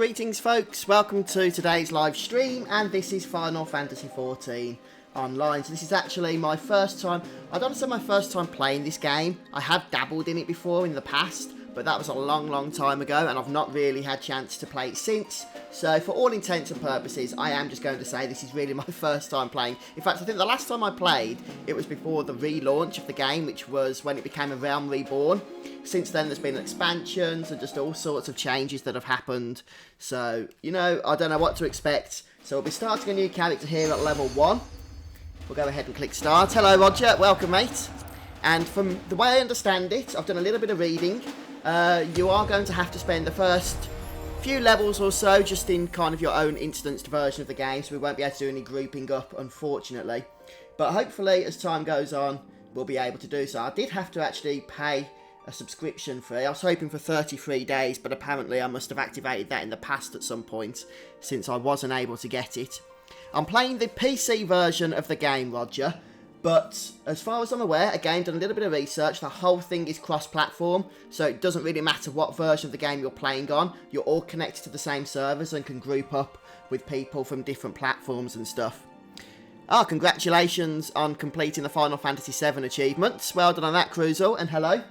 Greetings folks, welcome to today's live stream, and this is Final Fantasy XIV Online. So this is actually my first time, I don't want to say my first time playing this game. I have dabbled in it before in the past, but that was a long time ago, and I've not really had a chance to play it since. So for all intents and purposes, I am just going to say this is really my first time playing. In fact, I think the last time I played, it was before the relaunch of the game, which was when it became a Realm Reborn. Since then, there's been expansions and just all sorts of changes that have happened. So, you know, I don't know what to expect. So we'll be starting a new character here at level 1. We'll go ahead and click start. Hello, Roger. Welcome, mate. And from the way I understand it, I've done a little bit of reading. You are going to have to spend the first few levels or so just in kind of your own instanced version of the game. So we won't be able to do any grouping up, unfortunately. But hopefully, as time goes on, we'll be able to do so. I did have to actually pay a subscription fee. I was hoping for 33 days, but apparently I must have activated that in the past at some point, since I wasn't able to get it. I'm playing the PC version of the game, Roger, but as far as I'm aware, again, done a little bit of research, the whole thing is cross-platform, so it doesn't really matter what version of the game you're playing on, you're all connected to the same servers and can group up with people from different platforms and stuff. Ah, congratulations on completing the Final Fantasy XIV achievements. Well done on that, Cruzel, and hello.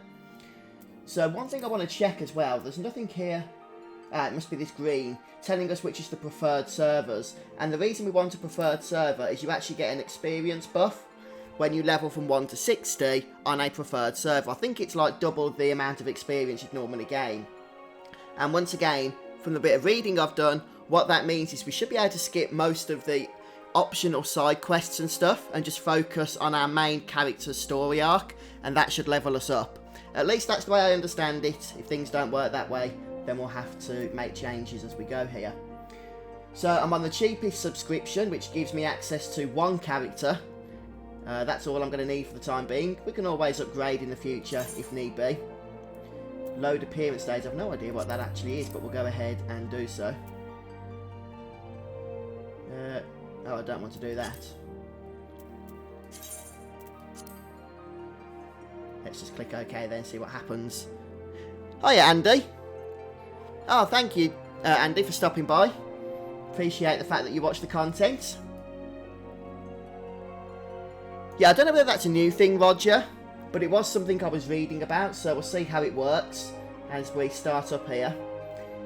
So one thing I want to check as well, there's nothing here, it must be this green, telling us which is the preferred servers. And the reason we want a preferred server is you actually get an experience buff when you level from 1 to 60 on a preferred server. I think it's like double the amount of experience you'd normally gain. And once again, from the bit of reading I've done, what that means is we should be able to skip most of the optional side quests and stuff and just focus on our main character's story arc, and that should level us up. At least that's the way I understand it. If things don't work that way, then we'll have to make changes as we go here. So I'm on the cheapest subscription, which gives me access to one character. That's all I'm going to need for the time being. We can always upgrade in the future if need be. Load appearance days. I've no idea what that actually is, but we'll go ahead and do so. Oh, I don't want to do that. Let's just click OK then, see what happens. Hiya, Andy. Oh, thank you, Andy, for stopping by. Appreciate the fact that you watch the content. Yeah, I don't know whether that's a new thing, Roger, but it was something I was reading about, so we'll see how it works as we start up here.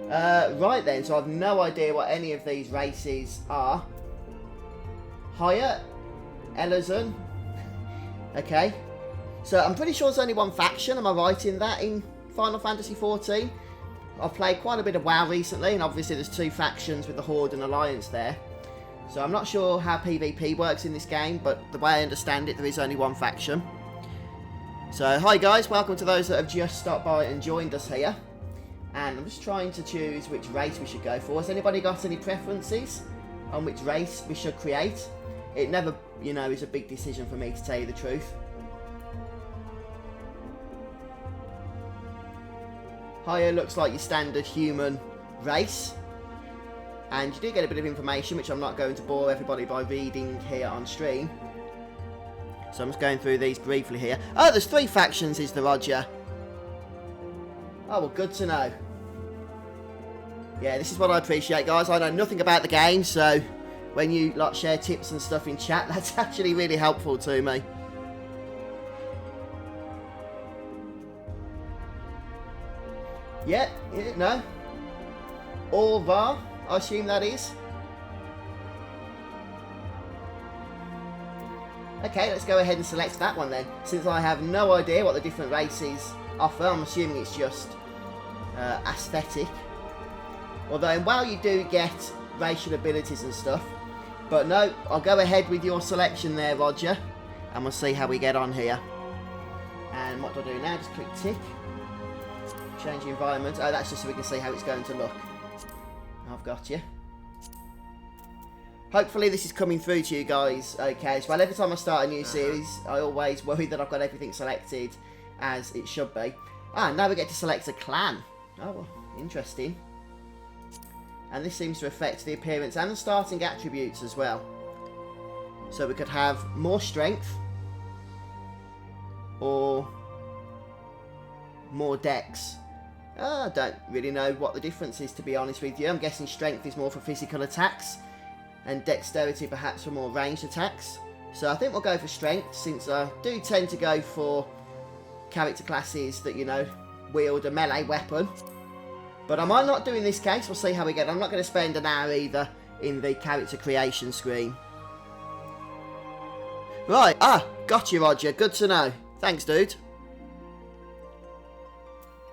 Right then, so I've no idea what any of these races are. Hiya, Elizon. Okay. So I'm pretty sure there's only one faction, am I right in that, in Final Fantasy XIV? I've played quite a bit of WoW recently, and obviously there's two factions with the Horde and Alliance there. So I'm not sure how PvP works in this game, but the way I understand it, there is only one faction. So hi guys, welcome to those that have just stopped by and joined us here. And I'm just trying to choose which race we should go for. Has anybody got any preferences on which race we should create? It never, you know, is a big decision for me, to tell you the truth. Hiya looks like your standard human race, and you do get a bit of information which I'm not going to bore everybody by reading here on stream. So I'm just going through these briefly here. Oh, there's 3 factions, is the Roger. Oh, well, good to know. Yeah, this is what I appreciate, guys. I know nothing about the game, so when you lot share tips and stuff in chat, that's actually really helpful to me. Yeah, no. Orvar, I assume that is. Okay, let's go ahead and select that one then. Since I have no idea what the different races offer, I'm assuming it's just aesthetic. Although, while you do get racial abilities and stuff. But no, I'll go ahead with your selection there, Roger. And we'll see how we get on here. And what do I do now? Just click tick. Change the environment. Oh, that's just so we can see how it's going to look. I've got you. Hopefully this is coming through to you guys okay as well. Every time I start a new series, I always worry that I've got everything selected as it should be. Ah, now we get to select a clan. Oh, well, interesting. And this seems to affect the appearance and the starting attributes as well. So we could have more strength or more dex. I don't really know what the difference is, to be honest with you. I'm guessing strength is more for physical attacks, and dexterity perhaps for more ranged attacks. So I think we'll go for strength, since I do tend to go for character classes that, you know, wield a melee weapon. But I might not do in this case. We'll see how we get. I'm not going to spend an hour either in the character creation screen. Right, got you, Roger. Good to know. Thanks, dude.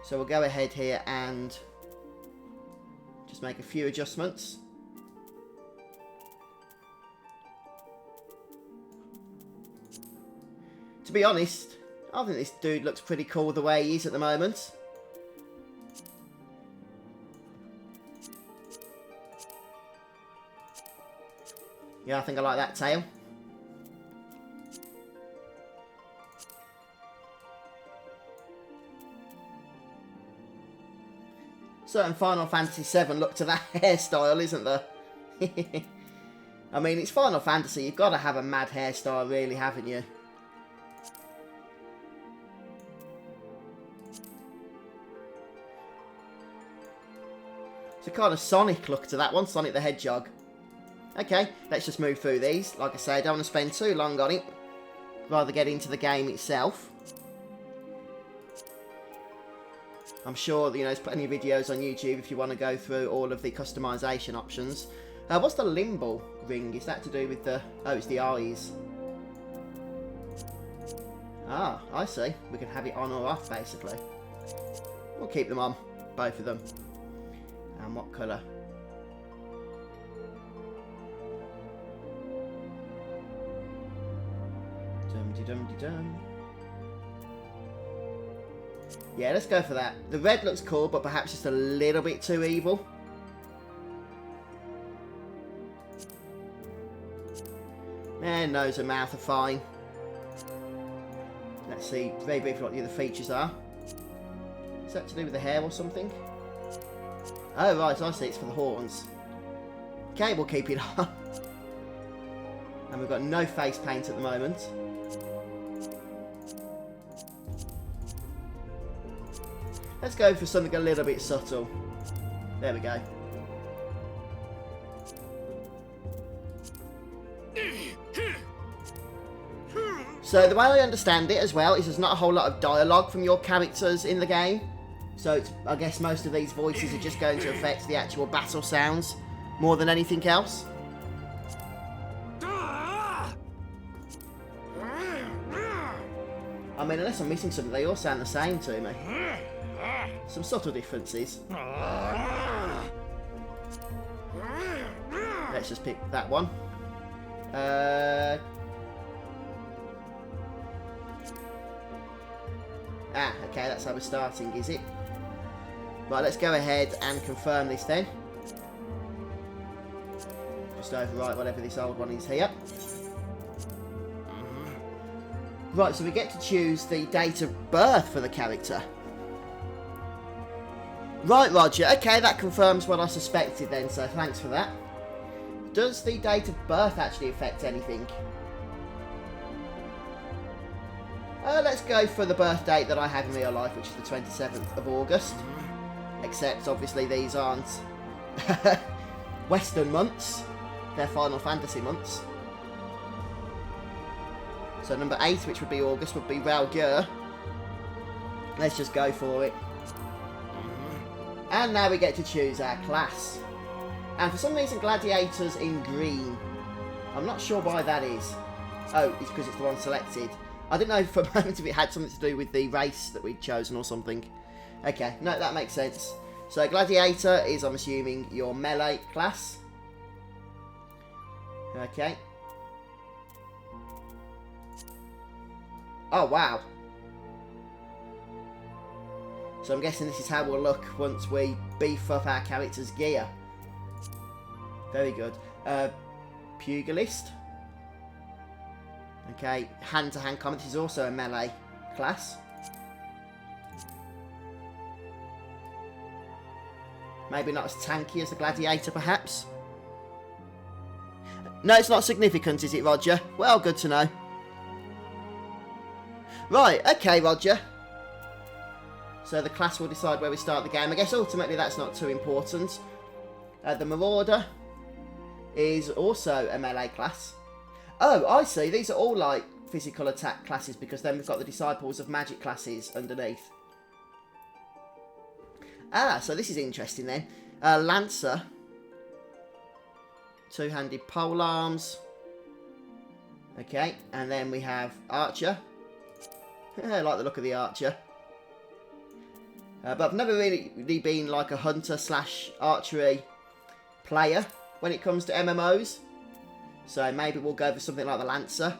So we'll go ahead here and just make a few adjustments. To be honest, I think this dude looks pretty cool the way he is at the moment. Yeah, I think I like that tail. Certain Final Fantasy VII look to that hairstyle, isn't there? I mean, it's Final Fantasy. You've got to have a mad hairstyle, really, haven't you? It's a kind of Sonic look to that one, Sonic the Hedgehog. Okay, let's just move through these. Like I say, I don't want to spend too long on it. Rather get into the game itself. I'm sure that, you know, there's plenty of videos on YouTube if you want to go through all of the customization options. What's the limbo ring? Is that to do with the... Oh, it's the eyes. Ah, I see. We can have it on or off, basically. We'll keep them on. Both of them. And what colour? Dum-de-dum-de-dum. Yeah, let's go for that. The red looks cool, but perhaps just a little bit too evil. And nose and mouth are fine. Let's see very briefly what the other features are. Is that to do with the hair or something? Oh, right, I see. It's for the horns. Okay, we'll keep it on. And we've got no face paint at the moment. Let's go for something a little bit subtle. There we go. So the way I understand it as well is there's not a whole lot of dialogue from your characters in the game. So it's, I guess most of these voices are just going to affect the actual battle sounds more than anything else. I mean, unless I'm missing something, they all sound the same to me. Some subtle differences. Let's just pick that one. Okay, that's how we're starting, is it? Right, let's go ahead and confirm this then. Just overwrite whatever this old one is here. Right, so we get to choose the date of birth for the character. Right, Roger. Okay, that confirms what I suspected then, so thanks for that. Does the date of birth actually affect anything? Let's go for the birth date that I have in real life, which is the 27th of August. Except, obviously, these aren't Western months. They're Final Fantasy months. So number 8, which would be August, would be Ralgyr. Let's just go for it. And now we get to choose our class. And for some reason, Gladiator's in green. I'm not sure why that is. Oh, it's because it's the one selected. I didn't know for a moment if it had something to do with the race that we'd chosen or something. Okay, no, that makes sense. So Gladiator is, I'm assuming, your melee class. Okay. Oh, wow. So I'm guessing this is how we'll look once we beef up our character's gear. Very good. Pugilist. Okay, hand-to-hand combat. This is also a melee class. Maybe not as tanky as the Gladiator, perhaps. No, it's not significant, is it, Roger? Well, good to know. Right, okay, Roger. So the class will decide where we start the game. I guess ultimately that's not too important. The Marauder is also a melee class. Oh, I see. These are all like physical attack classes because then we've got the Disciples of Magic classes underneath. Ah, so this is interesting then. Lancer. Two-handed pole arms. Okay, and then we have Archer. I like the look of the Archer. But I've never really been like a hunter / archery player when it comes to MMOs. So maybe we'll go for something like the Lancer.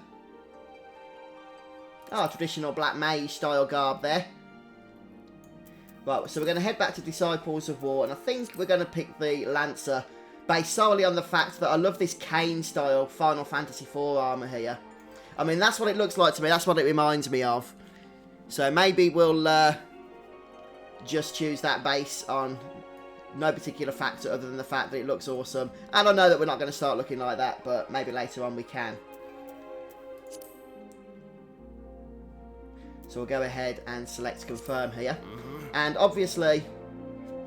Oh, traditional Black Mage style garb there. Right, so we're going to head back to Disciples of War, and I think we're going to pick the Lancer based solely on the fact that I love this cane style Final Fantasy IV armour here. I mean, that's what it looks like to me, that's what it reminds me of. So maybe we'll just choose that base on no particular factor other than the fact that it looks awesome. And I know that we're not going to start looking like that, but maybe later on we can. So we'll go ahead and select confirm here. And obviously,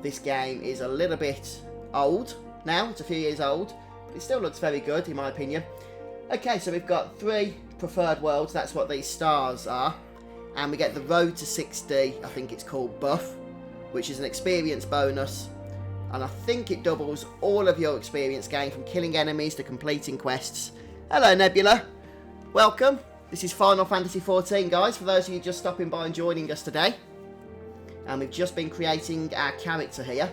this game is a little bit old now. It's a few years old, but it still looks very good in my opinion. Okay, so we've got 3 preferred worlds. That's what these stars are. And we get the Road to 60, I think it's called, buff, which is an experience bonus. And I think it doubles all of your experience gained from killing enemies to completing quests. Hello, Nebula. Welcome. This is Final Fantasy XIV, guys, for those of you just stopping by and joining us today. And we've just been creating our character here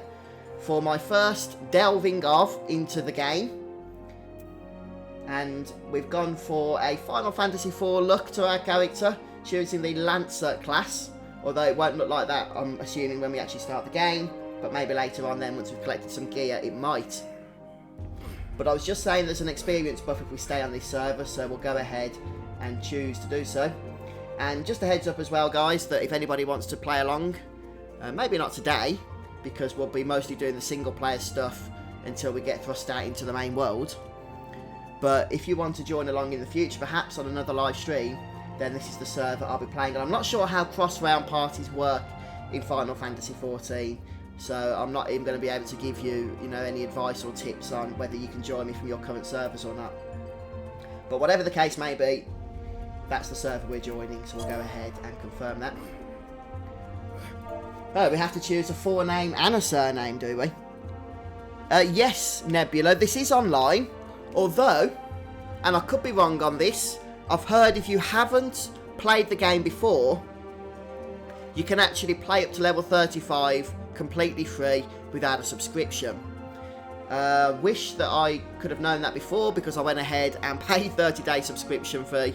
for my first delving into the game. And we've gone for a Final Fantasy IV look to our character, choosing the Lancer class. Although it won't look like that, I'm assuming, when we actually start the game. But maybe later on then, once we've collected some gear, it might. But I was just saying there's an experience buff if we stay on this server, so we'll go ahead and choose to do so. And just a heads up as well, guys, that if anybody wants to play along, maybe not today, because we'll be mostly doing the single player stuff until we get thrust out into the main world. But if you want to join along in the future, perhaps on another live stream, then this is the server I'll be playing. And I'm not sure how cross-round parties work in Final Fantasy XIV, so I'm not even going to be able to give you, any advice or tips on whether you can join me from your current servers or not. But whatever the case may be, that's the server we're joining, so we'll go ahead and confirm that. Oh, we have to choose a forename and a surname, do we? Yes, Nebula, this is online. Although, and I could be wrong on this, I've heard if you haven't played the game before, you can actually play up to level 35 completely free without a subscription. Wish that I could have known that before, because I went ahead and paid 30-day subscription fee.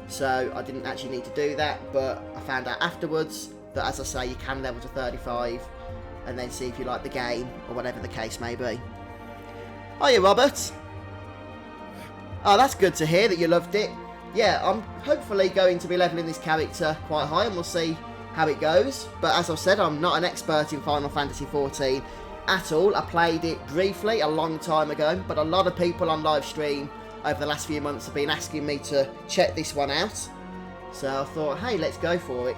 So I didn't actually need to do that, but I found out afterwards that, as I say, you can level to 35 and then see if you like the game or whatever the case may be. Hiya, Robert. Oh, that's good to hear that you loved it. Yeah, I'm hopefully going to be leveling this character quite high, and we'll see how it goes. But as I've said, I'm not an expert in Final Fantasy XIV at all. I played it briefly a long time ago, but a lot of people on live stream over the last few months have been asking me to check this one out. So I thought, hey, let's go for it.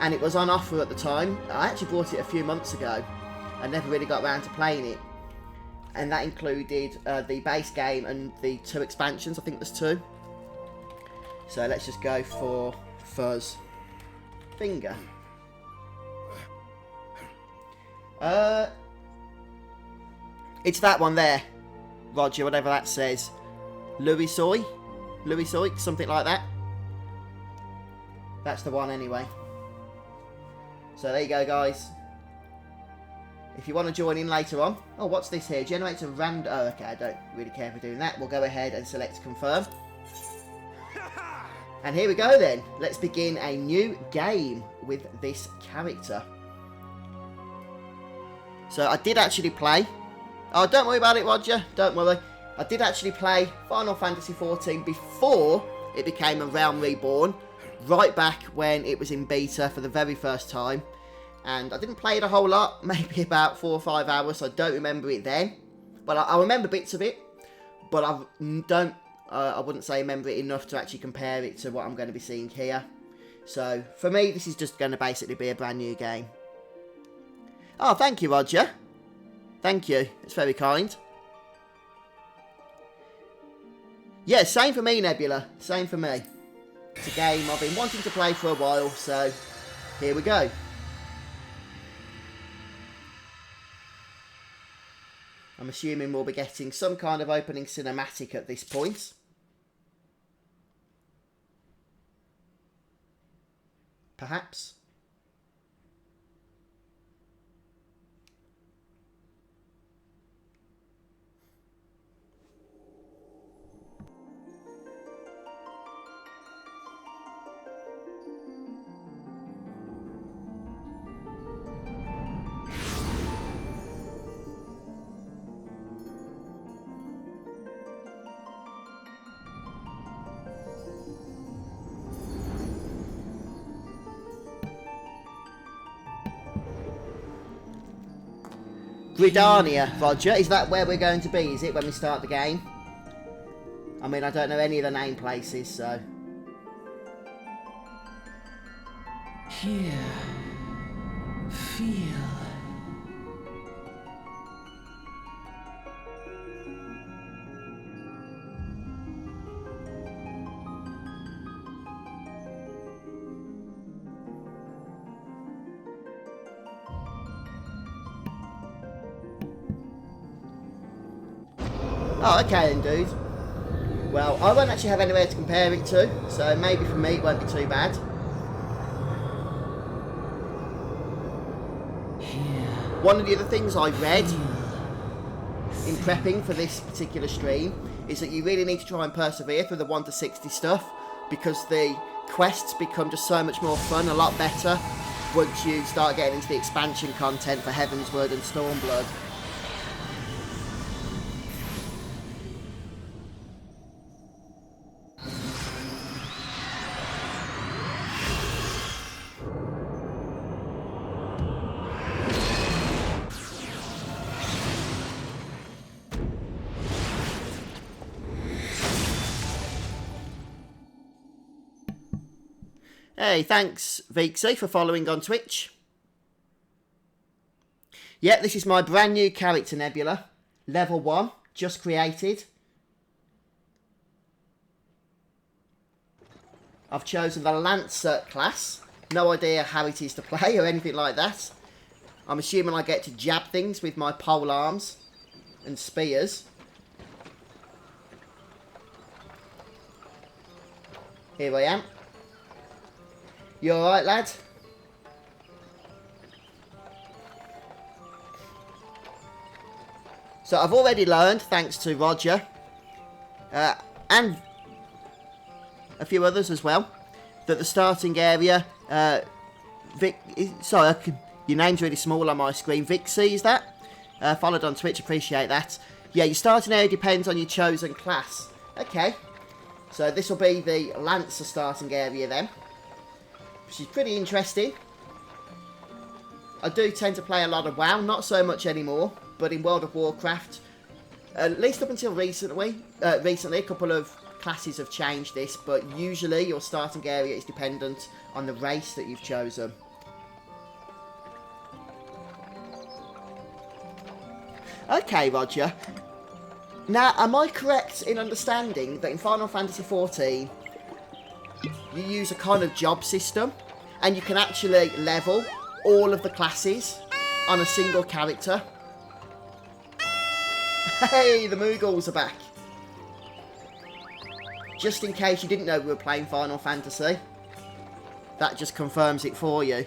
And it was on offer at the time. I actually bought it a few months ago. I never really got around to playing it. And that included the base game and the 2 expansions. I think there's 2. So let's just go for Fuzzfinger. It's that one there, Roger, whatever that says. Louis Soy, something like that. That's the one anyway. So there you go, guys. If you want to join in later on. Oh, what's this here? Generates a random... Oh, okay, I don't really care for doing that. We'll go ahead and select confirm. And here we go then. Let's begin a new game with this character. So I did actually play... Oh, don't worry about it, Roger. Don't worry. I did actually play Final Fantasy XIV before it became a Realm Reborn. Right back when it was in beta for the very first time. And I didn't play it a whole lot. Maybe about 4 or 5 hours. So I don't remember it then. But I remember bits of it. But I wouldn't say remember it enough to actually compare it to what I'm going to be seeing here. So for me, this is just going to basically be a brand new game. Oh, thank you, Roger. Thank you. It's very kind. Yeah, same for me, Nebula. Same for me. It's a game I've been wanting to play for a while, so here we go. I'm assuming we'll be getting some kind of opening cinematic at this point. Perhaps. Gridania, Roger. Is that where we're going to be, is it, when we start the game? I mean, I don't know any of the name places, so... Here. Feel. Oh, okay then, dude. Well, I won't actually have anywhere to compare it to, so maybe for me it won't be too bad. One of the other things I read in prepping for this particular stream is that you really need to try and persevere through the 1 to 60 stuff, because the quests become just so much more fun, a lot better, once you start getting into the expansion content for Heavensward and Stormblood. Hey, thanks, Vixie, for following on Twitch. Yeah, this is my brand new character, Nebula. Level 1, just created. I've chosen the Lancer class. No idea how it is to play or anything like that. I'm assuming I get to jab things with my pole arms and spears. Here I am. You alright, lad? So I've already learned, thanks to Roger, and a few others as well, that the starting area, sorry, your name's really small on my screen. Vixie, is that? Followed on Twitch, appreciate that. Yeah, your starting area depends on your chosen class. Okay, so this will be the Lancer starting area then. Which is pretty interesting. I do tend to play a lot of WoW, not so much anymore, but in World of Warcraft, at least up until recently, a couple of classes have changed this, but usually your starting area is dependent on the race that you've chosen. Okay, Roger. Now, am I correct in understanding that in Final Fantasy XIV, you use a kind of job system, and you can actually level all of the classes on a single character? Hey, the Moogles are back. Just in case you didn't know we were playing Final Fantasy, that just confirms it for you.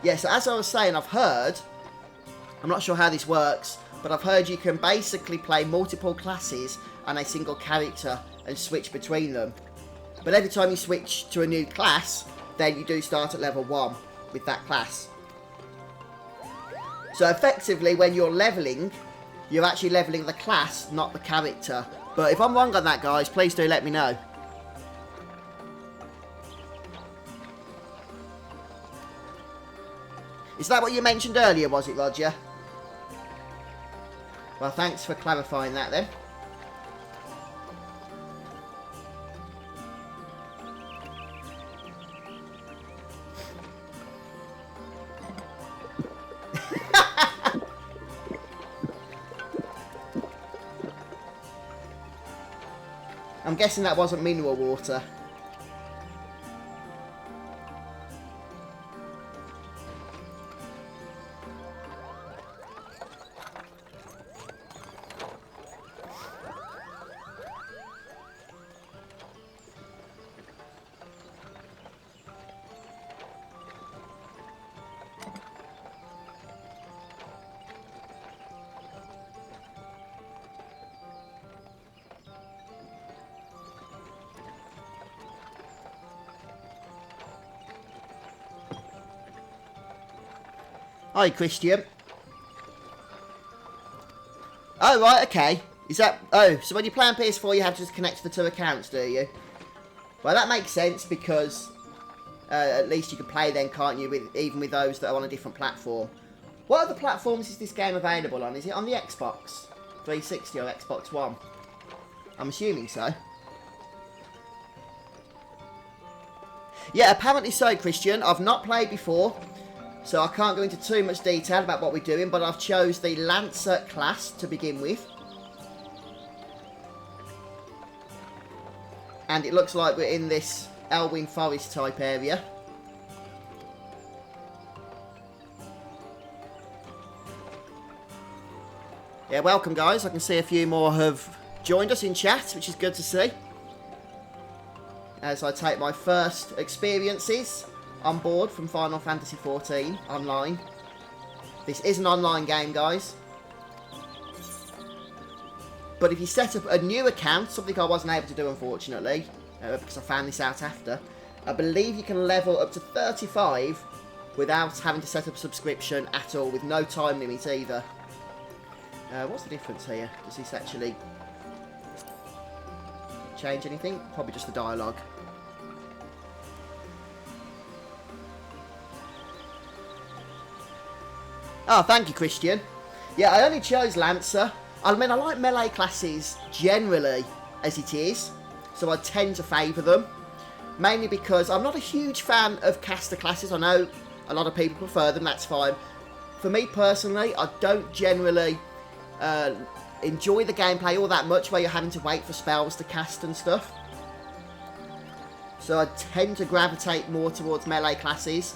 Yes, as I was saying, I've heard, I'm not sure how this works, but I've heard you can basically play multiple classes on a single character and switch between them. But every time you switch to a new class, then you do start at level 1 with that class. So effectively, when you're leveling, you're actually leveling the class, not the character. But if I'm wrong on that, guys, please do let me know. Is that what you mentioned earlier, was it, Roger? Well, thanks for clarifying that then. I'm guessing that wasn't mineral water. Hi, Christian. Oh, right, okay. Is that... Oh, so when you play on PS4, you have to just connect the two accounts, do you? Well, that makes sense, because at least you can play then, can't you, even with those that are on a different platform. What other platforms is this game available on? Is it on the Xbox 360 or Xbox One? I'm assuming so. Yeah, apparently so, Christian. I've not played before, so I can't go into too much detail about what we're doing, but I've chose the Lancer class to begin with. And it looks like we're in this Elwyn Forest type area. Yeah, welcome guys. I can see a few more have joined us in chat, which is good to see. As I take my first experiences on board from Final Fantasy XIV online. This is an online game, guys. But if you set up a new account, something I wasn't able to do unfortunately, because I found this out after, I believe you can level up to 35 without having to set up a subscription at all, with no time limit either. What's the difference here? Does this actually change anything? Probably just the dialogue. Oh, thank you, Christian. Yeah, I only chose Lancer. I mean, I like melee classes generally as it is, so I tend to favour them. Mainly because I'm not a huge fan of caster classes. I know a lot of people prefer them, that's fine. For me personally, I don't generally enjoy the gameplay all that much where you're having to wait for spells to cast and stuff. So I tend to gravitate more towards melee classes.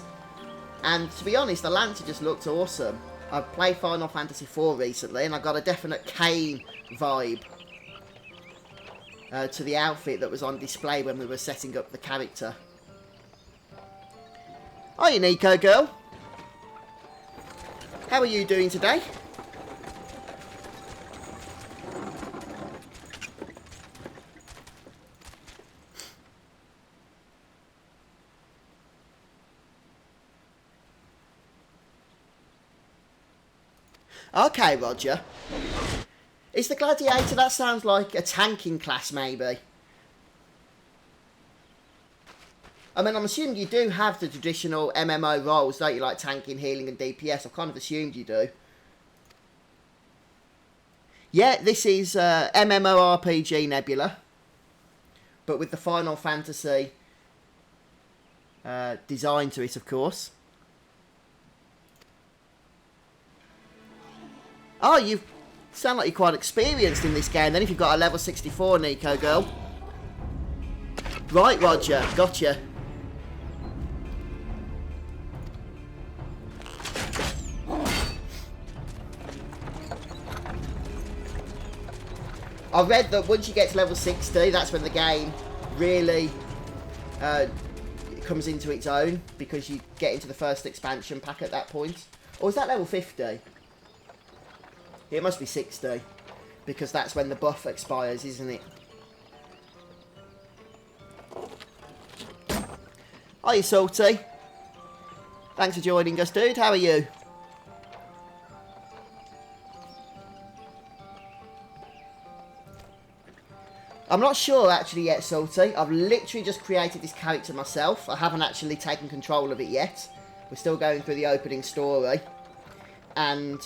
And to be honest, the Lancer just looked awesome. I've played Final Fantasy IV recently and I got a definite Kane vibe to the outfit that was on display when we were setting up the character. Hiya, Nico girl. How are you doing today? Okay, Roger. Is the Gladiator, that sounds like a tanking class, maybe? I mean, I'm assuming you do have the traditional MMO roles, don't you? Like tanking, healing and DPS. I've kind of assumed you do. Yeah, this is MMORPG Nebula. But with the Final Fantasy design to it, of course. Oh, you sound like you're quite experienced in this game then, if you've got a level 64, Nico girl. Right, Roger. Gotcha. I read that once you get to level 60, that's when the game really comes into its own, because you get into the first expansion pack at that point. Or is that level 50? It must be 60, because that's when the buff expires, isn't it? Hiya, Salty. Thanks for joining us, dude. How are you? I'm not sure actually yet, Salty. I've literally just created this character myself. I haven't actually taken control of it yet. We're still going through the opening story. And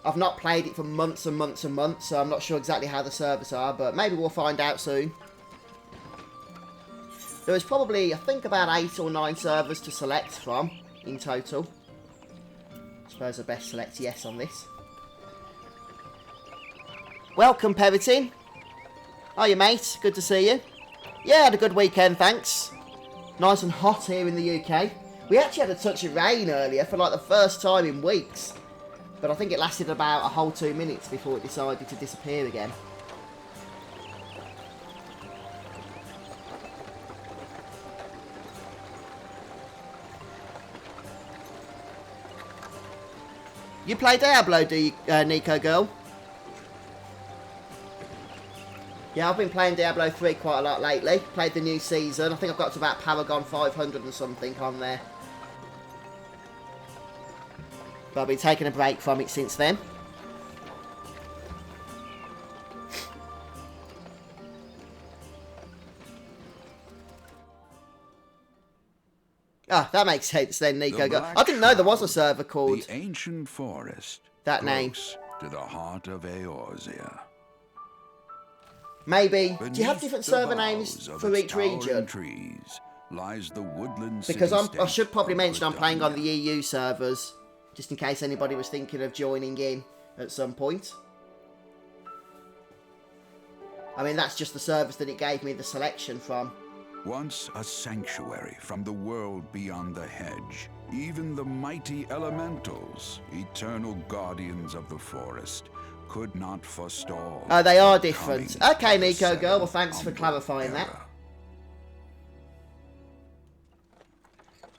I've not played it for months and months and months, so I'm not sure exactly how the servers are, but maybe we'll find out soon. There is probably, I think, about 8 or 9 servers to select from in total. I suppose I best select yes on this. Welcome, Peritin. Hiya, mate. Good to see you. Yeah, had a good weekend, thanks. Nice and hot here in the UK. We actually had a touch of rain earlier for like the first time in weeks. But I think it lasted about a whole 2 minutes before it decided to disappear again. You play Diablo, do you, Nico girl? Yeah, I've been playing Diablo 3 quite a lot lately. Played the new season. I think I've got to about Paragon 500 and something on there. But I've been taking a break from it since then. Ah, that makes sense then, Nico. I didn't know there was a server called the ancient forest. that name. To the heart of Eorzea. Maybe. Do you have Beneath different the server boughs names of for its each towering region? trees lies the woodland Because I city-state should probably of mention I'm playing on the Britannia. EU servers, just in case anybody was thinking of joining in at some point. I mean, that's just the servers that it gave me the selection from. Once a sanctuary from the world beyond the hedge, even the mighty elementals, eternal guardians of the forest, could not forestall. Oh, they are the different. coming Okay, of the Nico girl, well seventh thanks for Umbral clarifying that. era.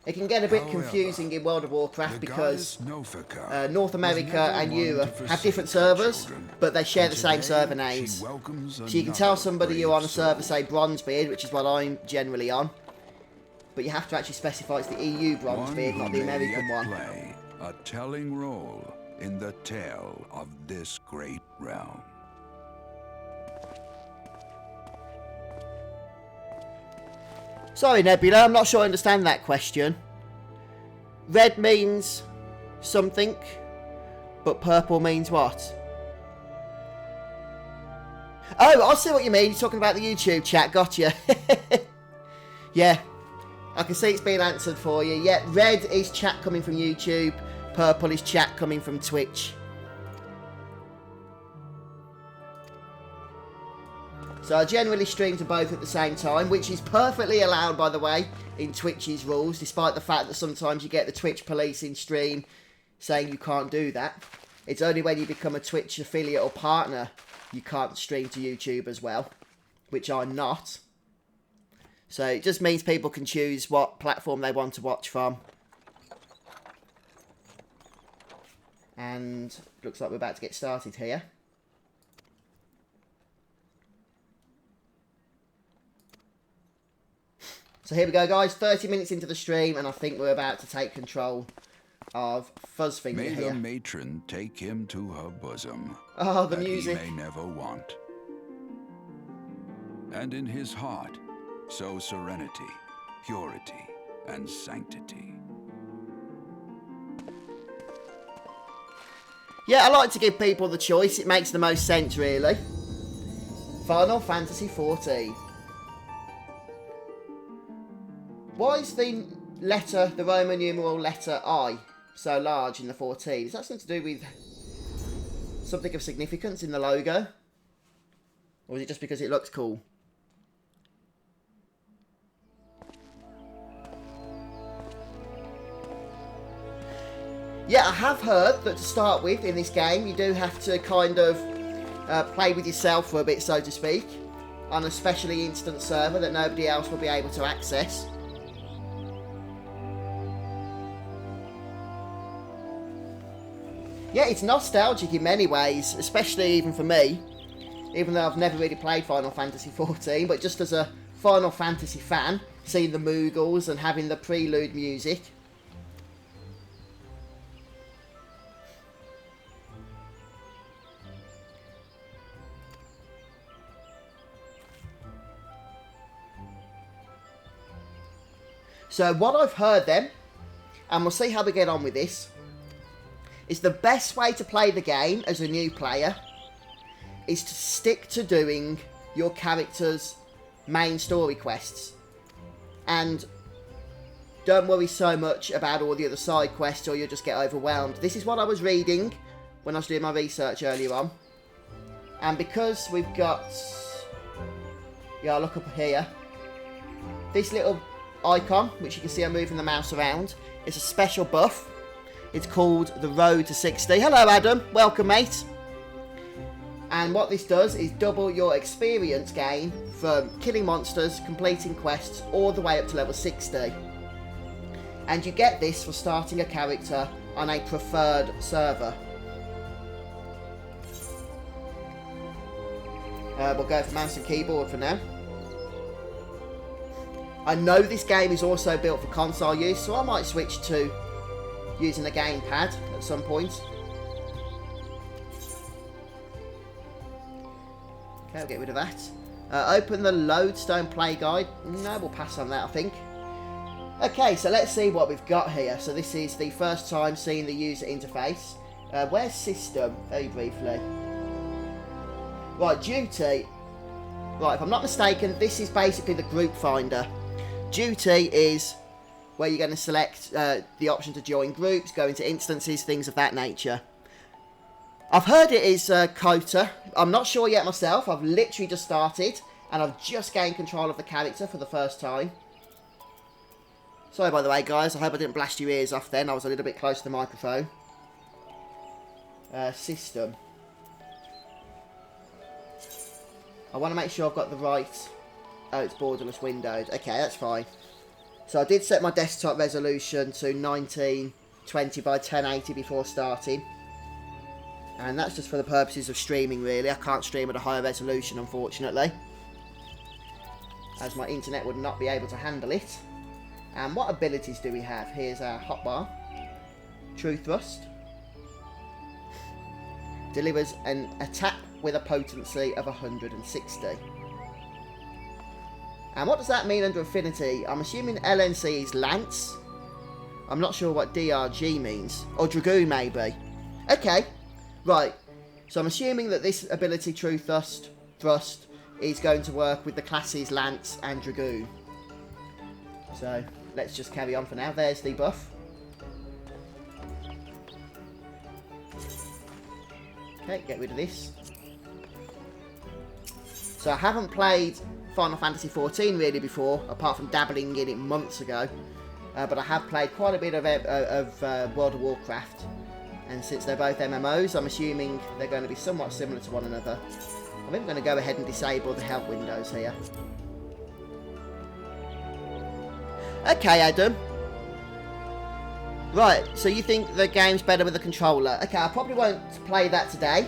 It can get a bit However, confusing in World of Warcraft the because goddess Nofika North was America never and one to Europe have different forsake her servers, children, but they share and the same today server she names. welcomes So you can another tell somebody you're on a brave server, soul. say Bronzebeard, which is what I'm generally on. But you have to actually specify it's the EU Bronzebeard, One not who the may American yet one. play a telling role in the tale of this great realm. Sorry, Nebula, I'm not sure I understand that question. Red means something, but purple means what? Oh, I see what you mean. You're talking about the YouTube chat. Gotcha. Yeah, I can see it's been answered for you. Yeah, red is chat coming from YouTube. Purple is chat coming from Twitch. So I generally stream to both at the same time, which is perfectly allowed, by the way, in Twitch's rules, despite the fact that sometimes you get the Twitch police in stream saying you can't do that. It's only when you become a Twitch affiliate or partner you can't stream to YouTube as well, which I'm not. So it just means people can choose what platform they want to watch from. And looks like we're about to get started here. So here we go, guys. 30 minutes into the stream, and I think we're about to take control of Fuzzfinger May here. the matron take him to her bosom. Oh, the that music. he may never want. And in his heart, sow serenity, purity, and sanctity. Yeah, I like to give people the choice. It makes the most sense, really. Final Fantasy XIV. Why is the letter, the Roman numeral letter I, so large in the 14? Is that something to do with something of significance in the logo? Or is it just because it looks cool? Yeah, I have heard that to start with in this game, you do have to kind of play with yourself for a bit, so to speak, on a specially instant server that nobody else will be able to access. Yeah, it's nostalgic in many ways, especially even for me, even though I've never really played Final Fantasy XIV, but just as a Final Fantasy fan, seeing the Moogles and having the prelude music. So what I've heard then, and we'll see how we get on with this, is the best way to play the game as a new player is to stick to doing your character's main story quests. And don't worry so much about all the other side quests or you'll just get overwhelmed. This is what I was reading when I was doing my research earlier on. And because we've got Yeah, I'll look up here. This little icon, which you can see I'm moving the mouse around, is a special buff. It's called the Road to 60. Hello, Adam. Welcome, mate. And what this does is double your experience gain from killing monsters, completing quests, all the way up to level 60. And you get this for starting a character on a preferred server. We'll go for mouse and keyboard for now. I know this game is also built for console use, so I might switch to using a gamepad at some point. Okay, we'll get rid of that. Open the Lodestone Play Guide. No, we'll pass on that, I think. Okay, so let's see what we've got here. So this is the first time seeing the user interface. Where's system? Very briefly. Right, duty. Right, if I'm not mistaken, this is basically the group finder. Duty is where you're going to select the option to join groups, go into instances, things of that nature. I've heard it is quota. I'm not sure yet myself. I've literally just started and I've just gained control of the character for the first time. Sorry, by the way, guys. I hope I didn't blast your ears off then. I was a little bit close to the microphone. System. I want to make sure I've got the right... Oh, it's borderless windowed. Okay, that's fine. So I did set my desktop resolution to 1920 by 1080 before starting. And that's just for the purposes of streaming, really. I can't stream at a higher resolution, unfortunately, as my internet would not be able to handle it. And what abilities do we have? Here's our hotbar. True Thrust. Delivers an attack with a potency of 160. And what does that mean under affinity? I'm assuming LNC is Lance. I'm not sure what DRG means. Or Dragoon, maybe. Okay. Right. So I'm assuming that this ability, True Thrust, is going to work with the classes Lance and Dragoon. So let's just carry on for now. There's the buff. Okay, get rid of this. So I haven't played Final Fantasy XIV really before, apart from dabbling in it months ago. But I have played quite a bit of World of Warcraft. And since they're both MMOs, I'm assuming they're going to be somewhat similar to one another. I think I'm going to go ahead and disable the help windows here. Okay, Adam. Right, so you think the game's better with a controller. Okay, I probably won't play that today,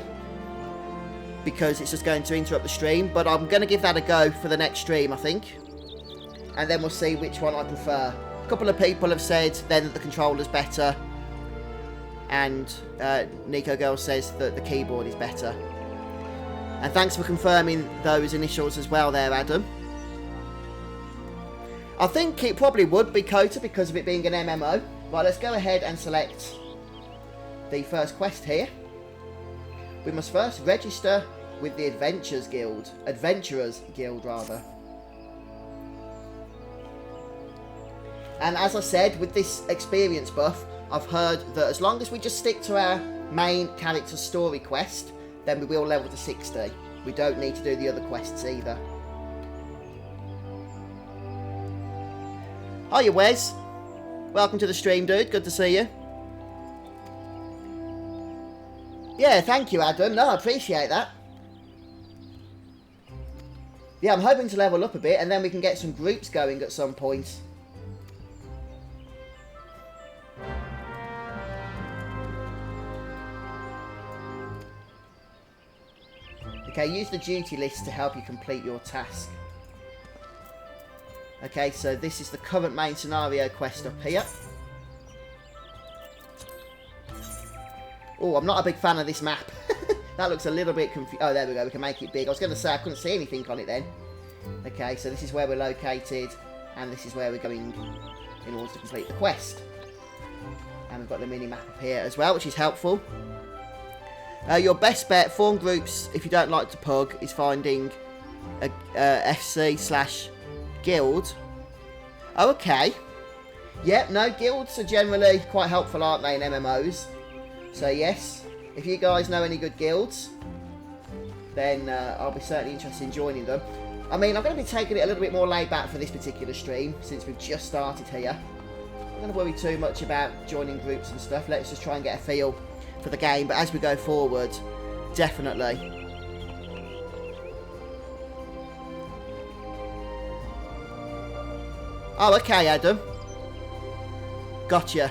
because it's just going to interrupt the stream. But I'm going to give that a go for the next stream, I think. And then we'll see which one I prefer. A couple of people have said then that the controller's better. And Nico Girl says that the keyboard is better. And thanks for confirming those initials as well there, Adam. I think it probably would be Kota because of it being an MMO. Right, let's go ahead and select the first quest here. We must first register with the Adventurers Guild, rather. And as I said, with this experience buff, I've heard that as long as we just stick to our main character story quest, then we will level to 60. We don't need to do the other quests either. Hiya, Wes. Welcome to the stream, dude. Good to see you. Yeah, thank you, Adam. No, I appreciate that. Yeah, I'm hoping to level up a bit, and then we can get some groups going at some point. Okay, use the duty list to help you complete your task. Okay, so this is the current main scenario quest up here. Oh, I'm not a big fan of this map. That looks a little bit confused. Oh, there we go. We can make it big. I was going to say I couldn't see anything on it then. Okay, so this is where we're located. And this is where we're going in order to complete the quest. And we've got the mini-map up here as well, which is helpful. Your best bet, form groups, if you don't like to pug, is finding a FC/guild. Oh, okay. Yep, no, guilds are generally quite helpful, aren't they, in MMOs? So, yes, if you guys know any good guilds, then I'll be certainly interested in joining them. I mean, I'm going to be taking it a little bit more laid back for this particular stream, since we've just started here. I'm not going to worry too much about joining groups and stuff. Let's just try and get a feel for the game. But as we go forward, definitely. Oh, okay, Adam. Gotcha.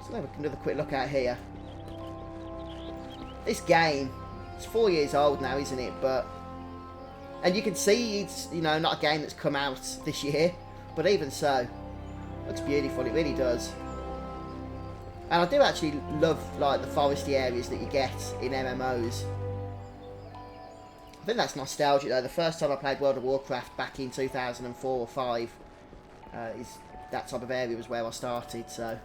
So now we can have a quick look out here. This game, it's 4 years old now, isn't it? And you can see it's, you know, not a game that's come out this year, but even so, looks beautiful. It really does. And I do actually love like the foresty areas that you get in MMOs. I think that's nostalgic though. The first time I played World of Warcraft back in 2004 or 5, is that type of area was where I started. So.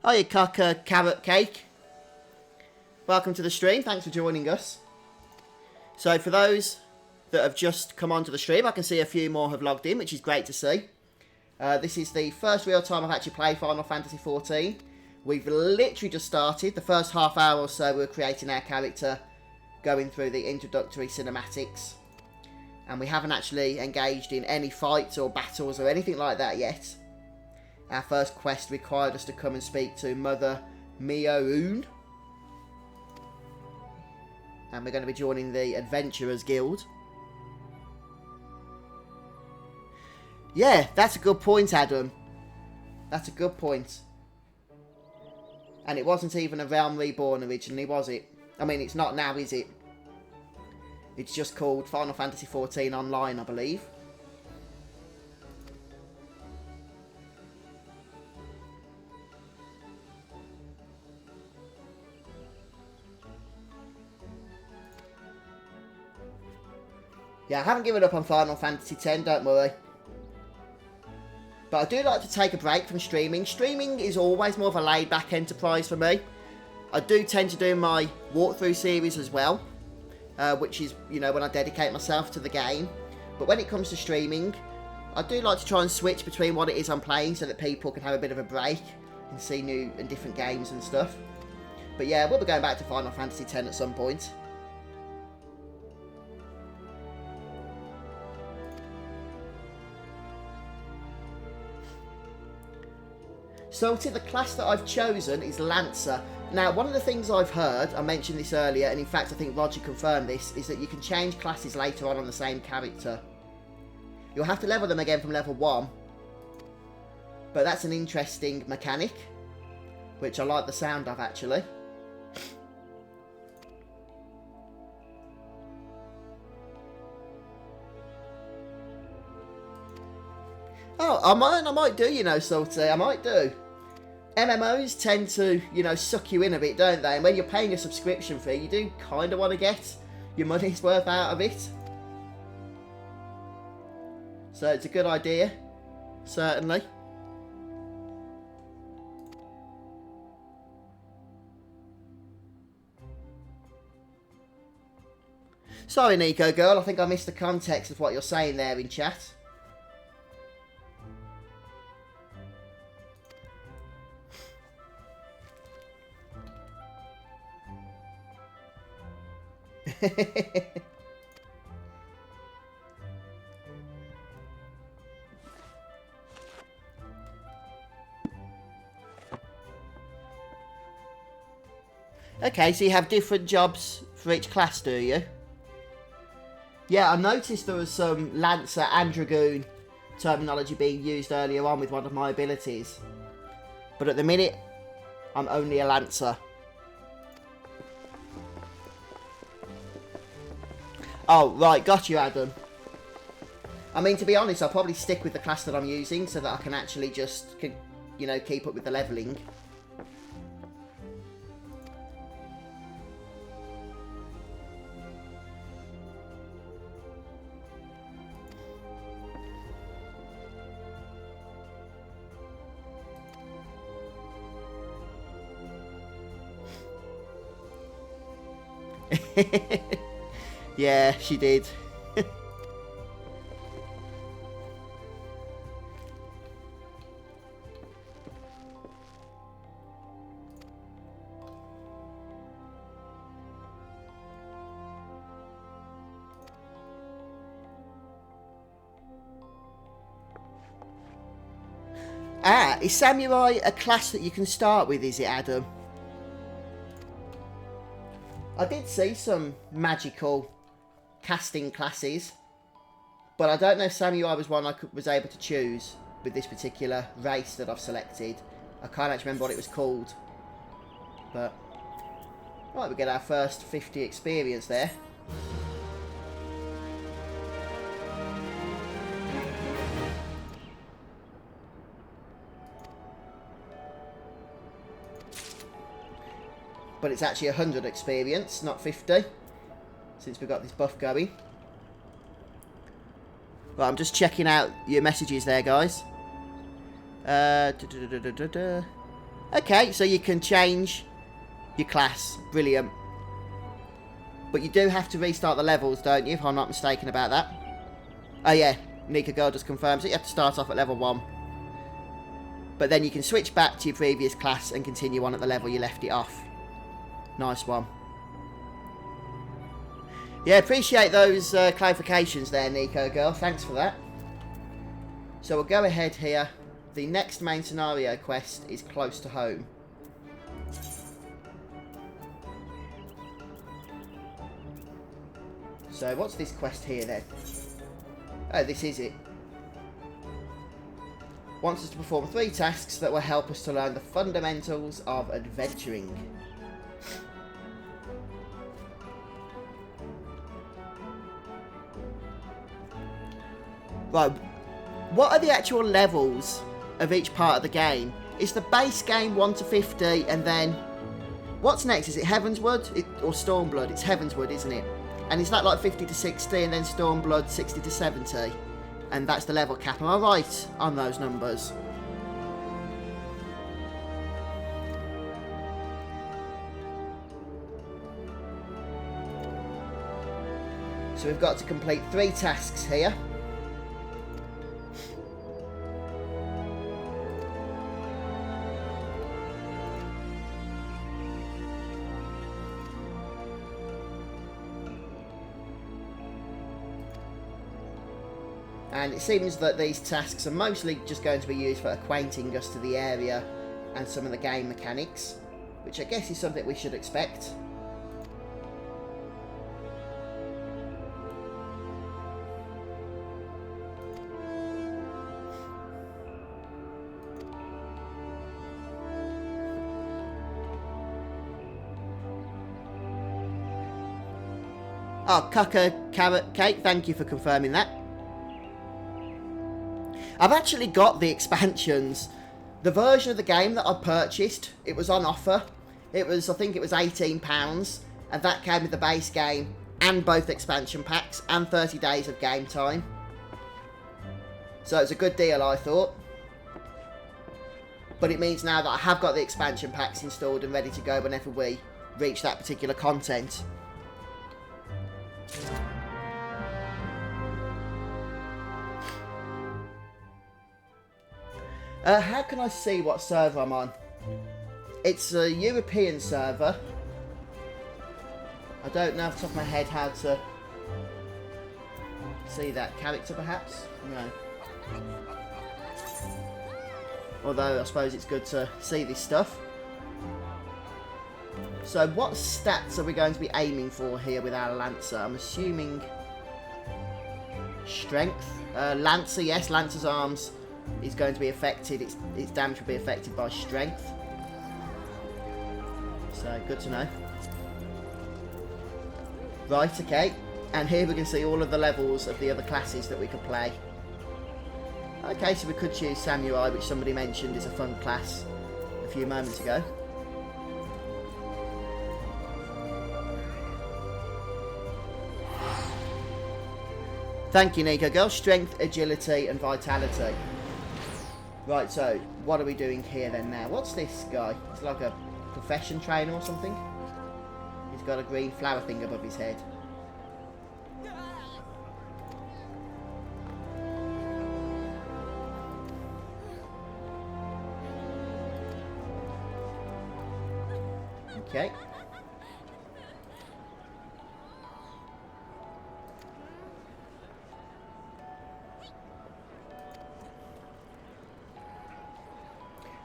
Hiya, Carrot Cake. Welcome to the stream. Thanks for joining us. So for those that have just come onto the stream, I can see a few more have logged in, which is great to see. This is the first real time I've actually played Final Fantasy XIV. We've literally just started. The first half hour or so we were creating our character, going through the introductory cinematics. And we haven't actually engaged in any fights or battles or anything like that yet. Our first quest required us to come and speak to Mother Mioun. And we're going to be joining the Adventurers Guild. Yeah, that's a good point, Adam. That's a good point. And it wasn't even a Realm Reborn originally, was it? I mean, it's not now, is it? It's just called Final Fantasy XIV Online, I believe. Yeah, I haven't given up on Final Fantasy X, don't worry. But I do like to take a break from streaming. Streaming is always more of a laid-back enterprise for me. I do tend to do my walkthrough series as well, which is, you know, when I dedicate myself to the game. But when it comes to streaming, I do like to try and switch between what it is I'm playing so that people can have a bit of a break and see new and different games and stuff. But yeah, we'll be going back to Final Fantasy X at some point. So the class that I've chosen is Lancer. Now, one of the things I've heard, I mentioned this earlier, and in fact I think Roger confirmed this, is that you can change classes later on the same character. You'll have to level them again from level 1. But that's an interesting mechanic, which I like the sound of actually. Oh, I might do, you know, Salty, I might do. MMOs tend to, you know, suck you in a bit, don't they? And when you're paying a subscription fee, you do kind of want to get your money's worth out of it. So it's a good idea, certainly. Sorry, Nico girl, I think I missed the context of what you're saying there in chat. Okay, so you have different jobs for each class, do you? Yeah, I noticed there was some Lancer and Dragoon terminology being used earlier on with one of my abilities. But at the minute, I'm only a Lancer. Oh, right, got you, Adam. I mean, to be honest, I'll probably stick with the class that I'm using so that I can actually just, you know, keep up with the levelling. Yeah, she did. Ah, is Samurai a class that you can start with, is it, Adam? I did see some magical casting classes, but I don't know if Samurai was one I was able to choose with this particular race that I've selected. I can't actually remember what it was called. But, right, we get our first 50 experience there. But it's actually 100 experience, not 50, since we've got this buff going. Right, I'm just checking out your messages there, guys. Okay, so you can change your class. Brilliant. But you do have to restart the levels, don't you, if I'm not mistaken about that? Oh yeah, Nika Girl just confirms it. You have to start off at level 1. But then you can switch back to your previous class and continue on at the level you left it off. Nice one. Yeah, appreciate those clarifications there, Nico Girl. Thanks for that. So we'll go ahead here. The next main scenario quest is close to home. So what's this quest here then? Oh, this is it. Wants us to perform 3 tasks that will help us to learn the fundamentals of adventuring. Right, what are the actual levels of each part of the game? Is the base game 1 to 50 and then... What's next? Is it Heavenswood or Stormblood? It's Heavenswood, isn't it? And is that like 50 to 60 and then Stormblood 60 to 70? And that's the level cap. Am I right on those numbers? So we've got to complete 3 tasks here. And it seems that these tasks are mostly just going to be used for acquainting us to the area and some of the game mechanics, which I guess is something we should expect. Oh, Cucker Carrot Cake, thank you for confirming that. I've actually got the expansions. The version of the game that I purchased, it was on offer. It was, I think it was £18, and that came with the base game and both expansion packs and 30 days of game time. So it was a good deal, I thought. But it means now that I have got the expansion packs installed and ready to go whenever we reach that particular content. How can I see what server I'm on? It's a European server. I don't know off the top of my head how to see that character, perhaps? No. Although I suppose it's good to see this stuff. So what stats are we going to be aiming for here with our Lancer? I'm assuming strength. Lancer, yes, Lancer's arms is going to be affected. Its damage will be affected by strength. So good to know. Right, okay. And here we can see all of the levels of the other classes that we could play. Okay, so we could choose Samurai, which somebody mentioned is a fun class a few moments ago. Thank you, Nico Girl. Strength, agility, and vitality. Right, so what are we doing here then now? What's this guy? It's like a profession trainer or something. He's got a green flower thing above his head. Okay.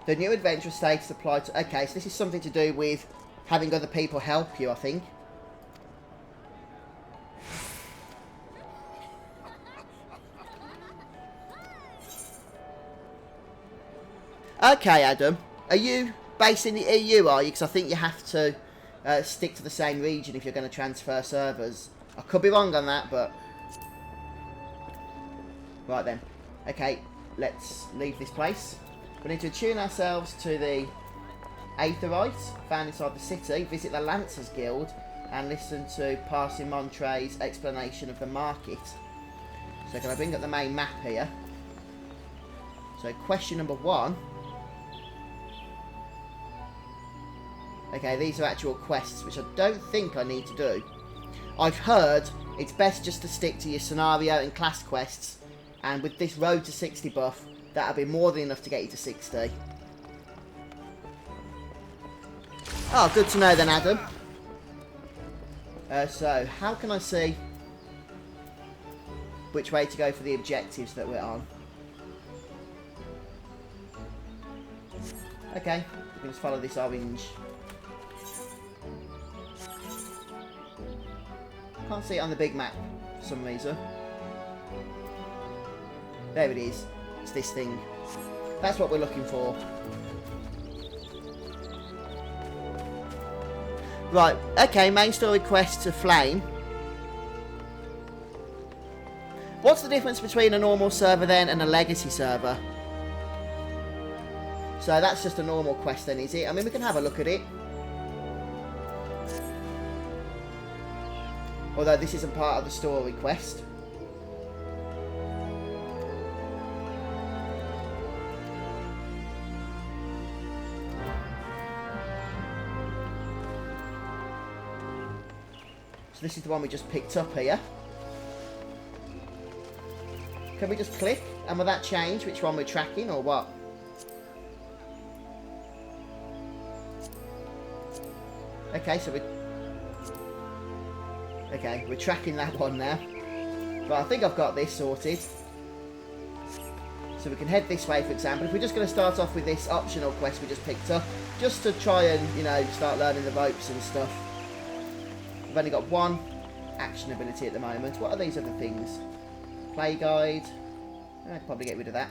The new adventure status applied to... Okay, so this is something to do with having other people help you, I think. Okay, Adam. Are you based in the EU, are you? Because I think you have to stick to the same region if you're going to transfer servers. I could be wrong on that, but... Right then. Okay, let's leave this place. We need to attune ourselves to the Aetherite found inside the city, visit the Lancers Guild, and listen to Parsimantre's explanation of the market. So can I bring up the main map here? So question number 1. Okay, these are actual quests, which I don't think I need to do. I've heard it's best just to stick to your scenario and class quests, and with this road to 60 buff, that'll be more than enough to get you to 60. Oh, good to know then, Adam. So, how can I see which way to go for the objectives that we're on? Okay, we can just follow this orange. Can't see it on the big map for some reason. There it is. It's this thing. That's what we're looking for. Right, okay, main story quest to Flame. What's the difference between a normal server then and a legacy server? So that's just a normal quest then, is it? I mean, we can have a look at it. Although this isn't part of the story quest. So this is the one we just picked up here. Can we just click? And will that change which one we're tracking or what? Okay, so we're tracking that one now. But I think I've got this sorted. So we can head this way, for example. If we're just going to start off with this optional quest we just picked up, just to try and, you know, start learning the ropes and stuff. We've only got one action ability at the moment. What are these other things? Play guide. I could probably get rid of that.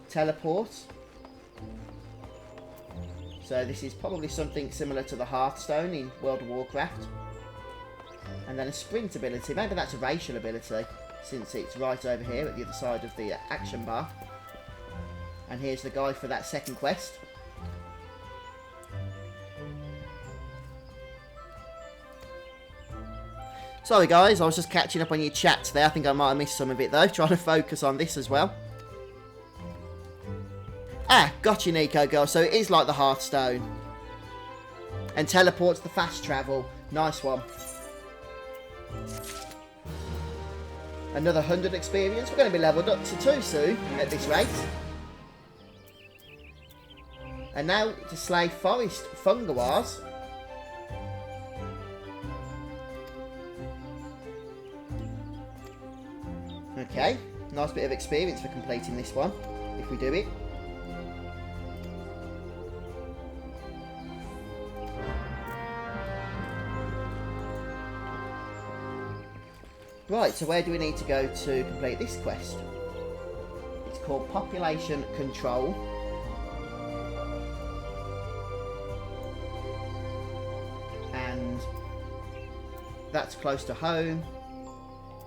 Teleport. So this is probably something similar to the Hearthstone in World of Warcraft. And then a sprint ability. Maybe that's a racial ability, since it's right over here at the other side of the action bar. And here's the guy for that second quest. Sorry guys, I was just catching up on your chats there. I think I might have missed some of it though. Trying to focus on this as well. Ah, gotcha Nico girl. So it is like the Hearthstone. And teleports the fast travel. Nice one. Another 100 experience. We're going to be leveled up to 2 soon at this rate. And now to slay forest fungawars. Okay, nice bit of experience for completing this one, if we do it. Right, so where do we need to go to complete this quest? It's called Population Control. And that's close to home.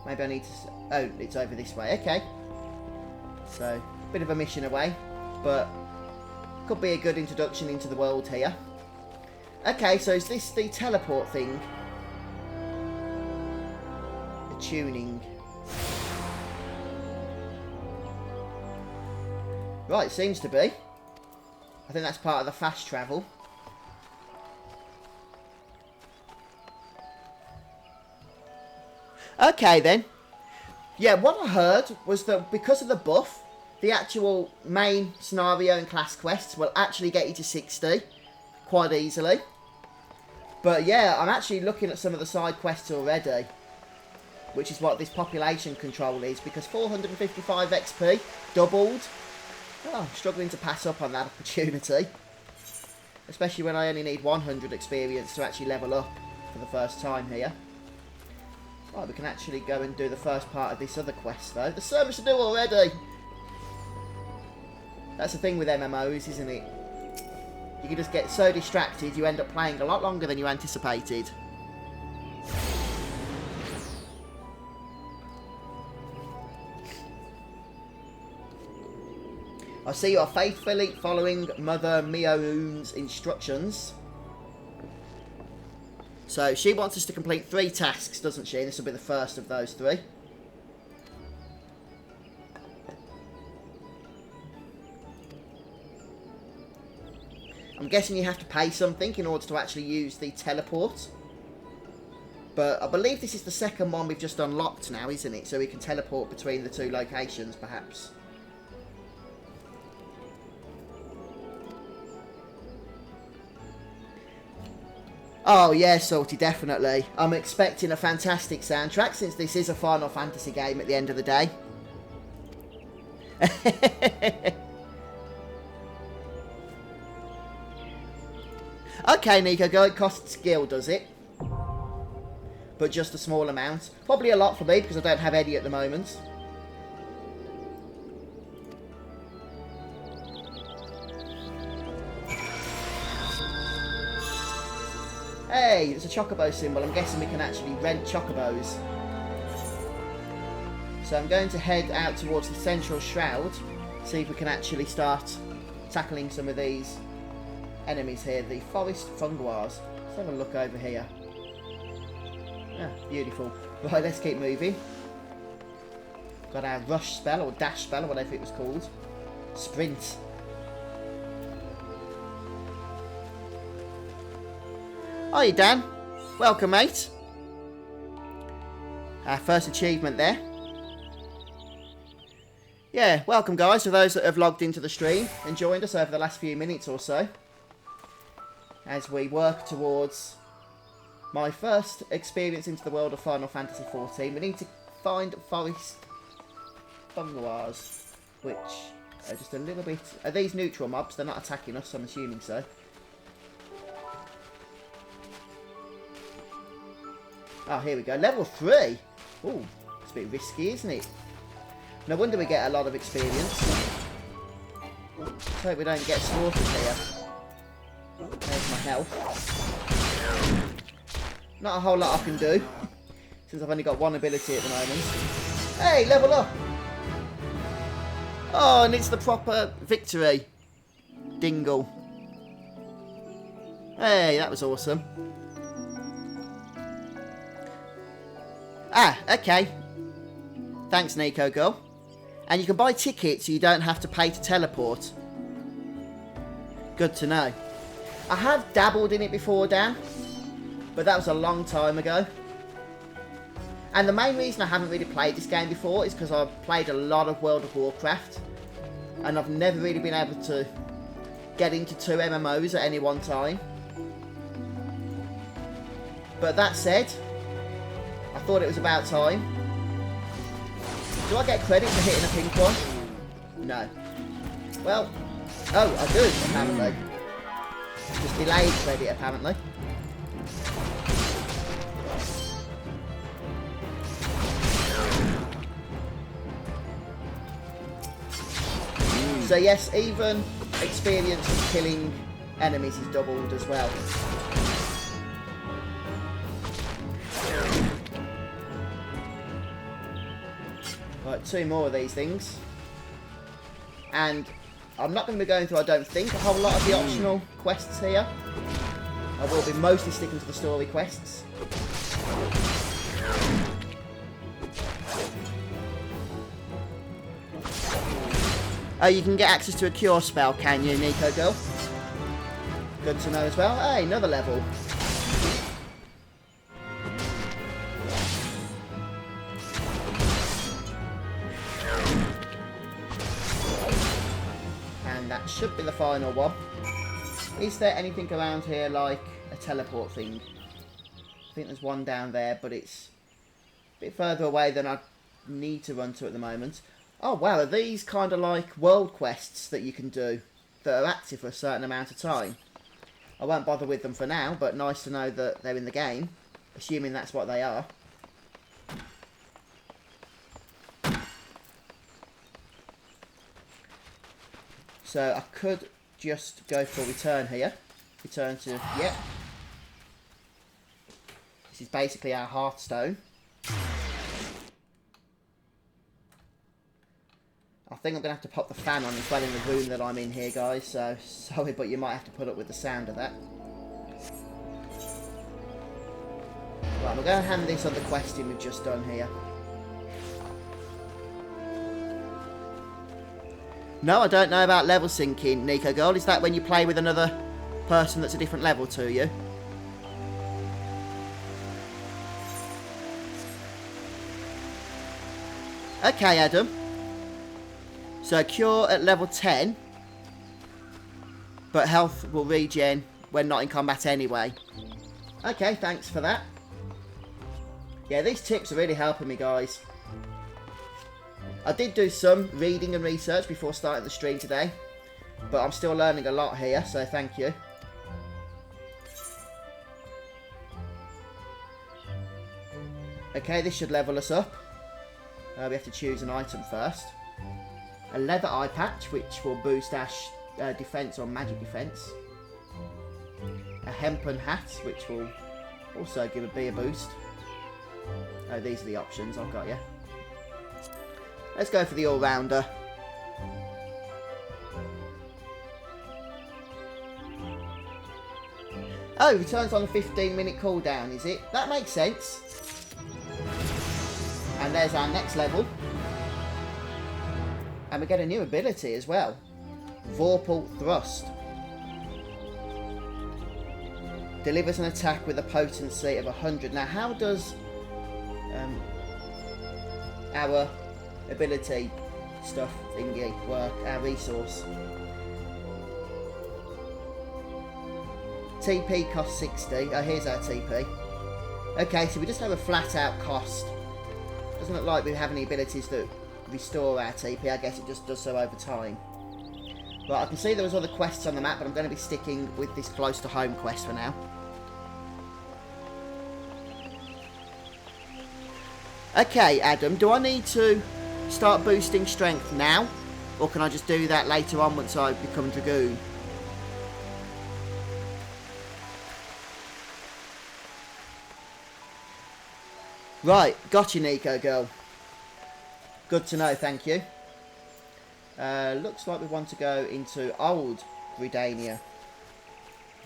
Maybe I need to... Oh, it's over this way. Okay. So, bit of a mission away. But could be a good introduction into the world here. Okay, so is this the teleport thing? The tuning. Right, seems to be. I think that's part of the fast travel. Okay then. Yeah, what I heard was that because of the buff, the actual main scenario and class quests will actually get you to 60 quite easily. But yeah, I'm actually looking at some of the side quests already, which is what this population control is, because 455 XP doubled Oh, I'm struggling to pass up on that opportunity. Especially when I only need 100 experience to actually level up for the first time here. Right, we can actually go and do the first part of this other quest though. There's so much to do already! That's the thing with MMOs, isn't it? You can just get so distracted, you end up playing a lot longer than you anticipated. I see you are faithfully following Mother Mioun's instructions. So, she wants us to complete 3 tasks, doesn't she? This will be the first of those 3. I'm guessing you have to pay something in order to actually use the teleport. But I believe this is the second one we've just unlocked now, isn't it? So we can teleport between the 2 locations, perhaps. Oh yeah, Salty, definitely. I'm expecting a fantastic soundtrack since this is a Final Fantasy game at the end of the day. Okay, Nico, go. It costs skill, does it? But just a small amount. Probably a lot for me because I don't have any at the moment. Hey, there's a chocobo symbol. I'm guessing we can actually rent chocobos. So I'm going to head out towards the central shroud. See if we can actually start tackling some of these enemies here. The forest funguars. Let's have a look over here. Ah, beautiful. Right, let's keep moving. Got our rush spell or dash spell or whatever it was called. Sprint. Hi Dan, welcome mate. Our first achievement there. Yeah, welcome guys for those that have logged into the stream and joined us over the last few minutes or so. As we work towards my first experience into the world of Final Fantasy XIV. We need to find forest funguars, which are just a little bit... Are these neutral mobs? They're not attacking us, I'm assuming so. Oh, here we go. Level 3. Ooh, it's a bit risky, isn't it? No wonder we get a lot of experience. Let's hope we don't get slaughtered here. There's my health. Not a whole lot I can do, since I've only got 1 ability at the moment. Hey, level up! Oh, and it's the proper victory. Dingle. Hey, that was awesome. Ah, okay. Thanks, Nico Girl. And you can buy tickets so you don't have to pay to teleport. Good to know. I have dabbled in it before, Dan, but that was a long time ago. And the main reason I haven't really played this game before is because I've played a lot of World of Warcraft, and I've never really been able to get into 2 MMOs at any one time. But that said, I thought it was about time. Do I get credit for hitting a pink one? No. Well, oh, I do, apparently. Just delayed credit, apparently. So yes, even experience of killing enemies is doubled as well. Right, 2 more of these things. And I'm not going to be going through, I don't think, a whole lot of the optional quests here. I will be mostly sticking to the story quests. Oh, you can get access to a cure spell, can you, Nico Girl? Good to know as well. Hey, another level. And that should be the final one. Is there anything around here like a teleport thing? I think there's one down there, but it's a bit further away than I need to run to at the moment. Oh wow, are these kind of like world quests that you can do that are active for a certain amount of time? I won't bother with them for now, but nice to know that they're in the game, assuming that's what they are. So I could just go for return here. Return to, yep. This is basically our Hearthstone. I think I'm going to have to pop the fan on as well in the room that I'm in here, guys. So, sorry, but you might have to put up with the sound of that. Right, we're going to hand this other question we've just done here. No, I don't know about level syncing, Nico Girl. Is that when you play with another person that's a different level to you? Okay, Adam. So, cure at level 10. But health will regen when not in combat anyway. Okay, thanks for that. Yeah, these tips are really helping me, guys. I did do some reading and research before starting the stream today, but I'm still learning a lot here, so thank you. Okay, this should level us up. We have to choose an item first. A leather eye patch, which will boost our defense or magic defense. A hempen hat, which will also give a boost. Oh, these are the options, I've got you. Let's go for the all-rounder. Oh, returns on a 15-minute cooldown, is it? That makes sense. And there's our next level. And we get a new ability as well. Vorpal Thrust. Delivers an attack with a potency of 100. Now, how does our ability stuff thingy work? Our resource. TP costs 60. Oh, here's our TP. Okay, so we just have a flat out cost. Doesn't look like we have any abilities that restore our TP. I guess it just does so over time. Right, I can see there was other quests on the map, but I'm going to be sticking with this close to home quest for now. Okay, Adam, do I need to start boosting strength now? Or can I just do that later on once I become Dragoon? Right, gotcha, Nico girl. Good to know, thank you. Looks like we want to go into Old Gridania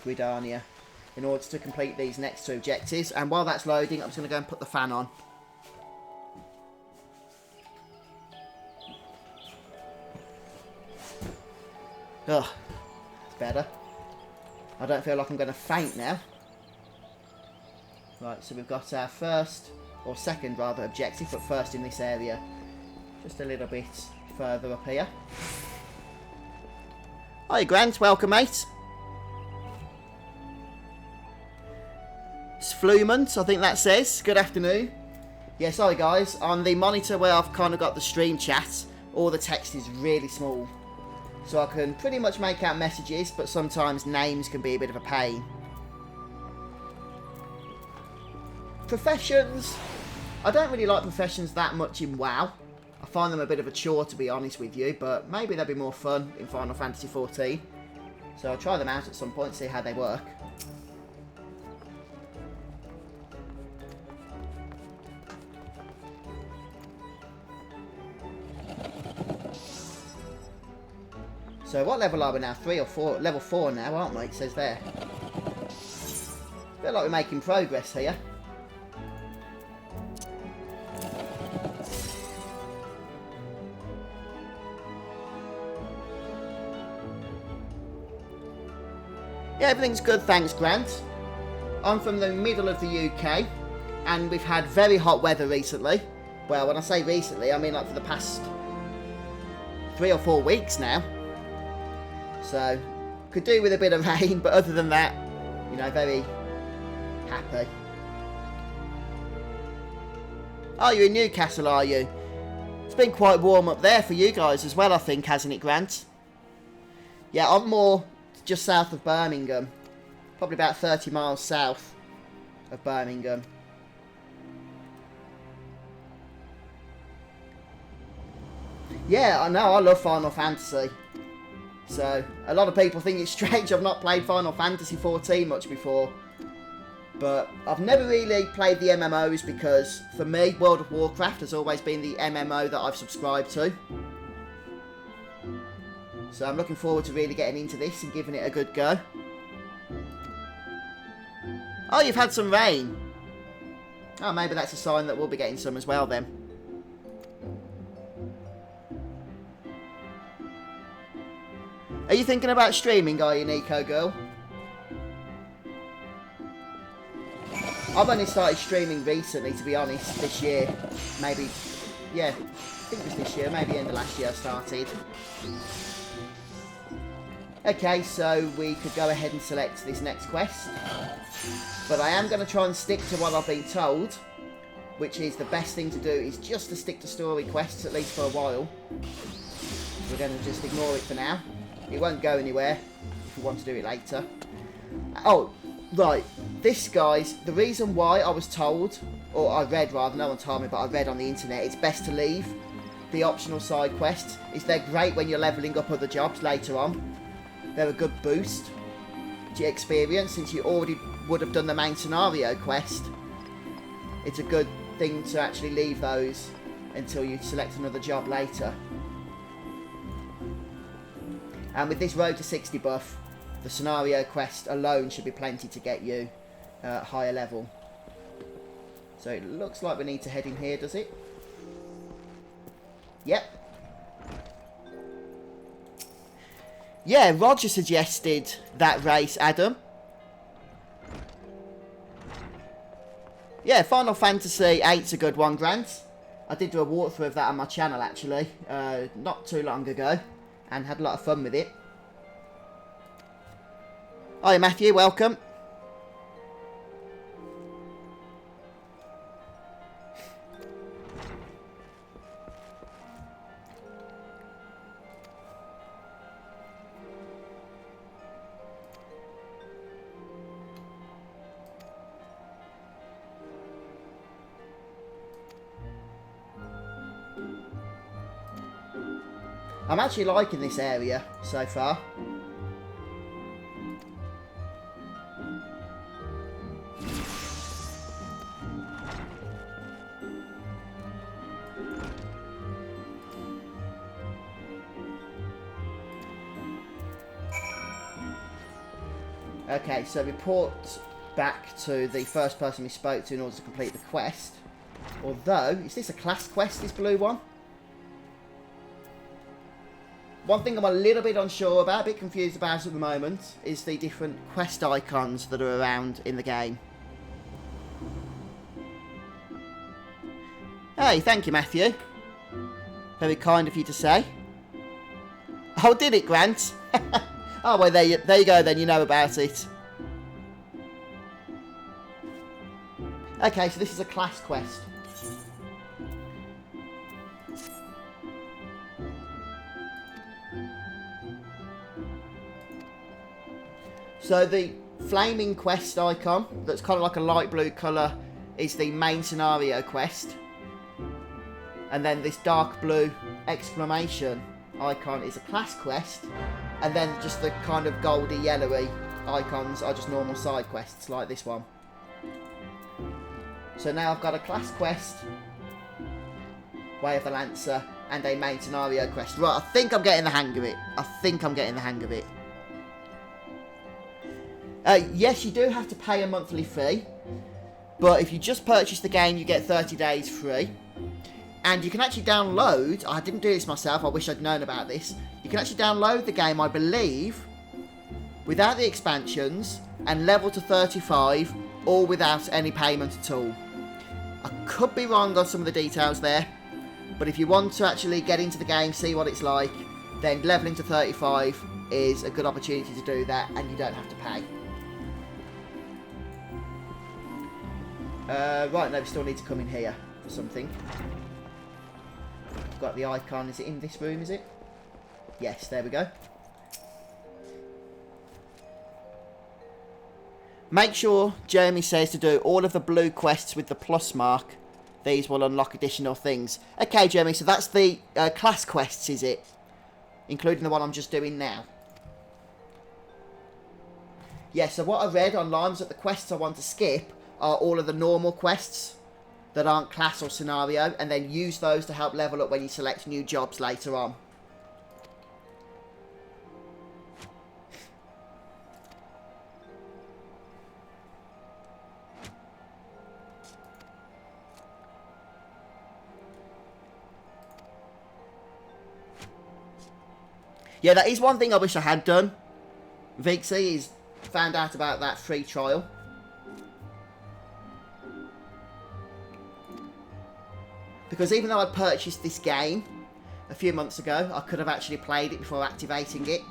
in order to complete these next two objectives. And while that's loading, I'm just going to go and put the fan on. Ugh, that's better. I don't feel like I'm going to faint now. Right, so we've got our first, or second rather, objective, but first in this area. Just a little bit further up here. Hi Grant, welcome mate. It's Flumant, I think that says. Good afternoon. Yeah, sorry guys, on the monitor where I've kind of got the stream chat, all the text is really small. So I can pretty much make out messages, but sometimes names can be a bit of a pain. Professions. I don't really like professions that much in WoW. I find them a bit of a chore, to be honest with you, but maybe they'll be more fun in Final Fantasy XIV. So I'll try them out at some point, see how they work. So what level are we now? 3 or 4? Level 4 now, aren't we? It says there. Feel like we're making progress here. Yeah, everything's good, thanks Grant. I'm from the middle of the UK, and we've had very hot weather recently. Well, when I say recently, I mean like for the past 3 or 4 weeks now. So, could do with a bit of rain, but other than that, you know, very happy. Oh, you're in Newcastle, are you? It's been quite warm up there for you guys as well, I think, hasn't it, Grant? Yeah, I'm more just south of Birmingham. Probably about 30 miles south of Birmingham. Yeah, I know, I love Final Fantasy. So, a lot of people think it's strange I've not played Final Fantasy XIV much before. But I've never really played the MMOs because, for me, World of Warcraft has always been the MMO that I've subscribed to. So I'm looking forward to really getting into this and giving it a good go. Oh, you've had some rain. Oh, maybe that's a sign that we'll be getting some as well then. Are you thinking about streaming, are you, Nico girl? I've only started streaming recently, to be honest, this year. Maybe, yeah, I think it was this year, maybe end of last year I started. Okay, so we could go ahead and select this next quest. But I am going to try and stick to what I've been told, which is the best thing to do is just to stick to story quests, at least for a while. We're going to just ignore it for now. It won't go anywhere if we want to do it later. Oh, right. This, guys, the reason why I was told, or I read rather, no one told me, but I read on the internet, it's best to leave the optional side quests. Is they're great when you're levelling up other jobs later on. They're a good boost to your experience since you already would have done the main scenario quest. It's a good thing to actually leave those until you select another job later. And with this Road to 60 buff, the scenario quest alone should be plenty to get you higher level. So it looks like we need to head in here, does it? Yep. Yeah, Roger suggested that race, Adam. Yeah, Final Fantasy VIII's a good one, Grant. I did do a walkthrough of that on my channel, actually, not too long ago, and had a lot of fun with it. Hi, Matthew, welcome. I'm actually liking this area so far. Okay, so report back to the first person we spoke to in order to complete the quest. Although, is this a class quest, this blue one? One thing I'm a little bit unsure about, a bit confused about at the moment, is the different quest icons that are around in the game. Hey, thank you, Matthew. Very kind of you to say. Oh, did it, Grant? Oh, well, there you go then, you know about it. Okay, so this is a class quest. So the flaming quest icon, that's kind of like a light blue colour, is the main scenario quest. And then this dark blue exclamation icon is a class quest. And then just the kind of goldy yellowy icons are just normal side quests like this one. So now I've got a class quest, Way of the Lancer, and a main scenario quest. Right, I think I'm getting the hang of it. Yes, you do have to pay a monthly fee, but if you just purchase the game, you get 30 days free. And you can actually download, I didn't do this myself, I wish I'd known about this, you can actually download the game, I believe, without the expansions, and level to 35, or without any payment at all. I could be wrong on some of the details there, but if you want to actually get into the game, see what it's like, then leveling to 35 is a good opportunity to do that, and you don't have to pay. Right, no, we still need to come in here for something. got the icon. Is it in this room, is it? Yes, there we go. Make sure Jeremy says to do all of the blue quests with the plus mark. These will unlock additional things. Okay, Jeremy, so that's the class quests, is it? Including the one I'm just doing now. Yeah, so what I read online was that the quests I want to skip are all of the normal quests that aren't class or scenario, and then use those to help level up when you select new jobs later on. Yeah, that is one thing I wish I had done. Vixie is found out about that free trial. Because even though I purchased this game a few months ago, I could have actually played it before activating it.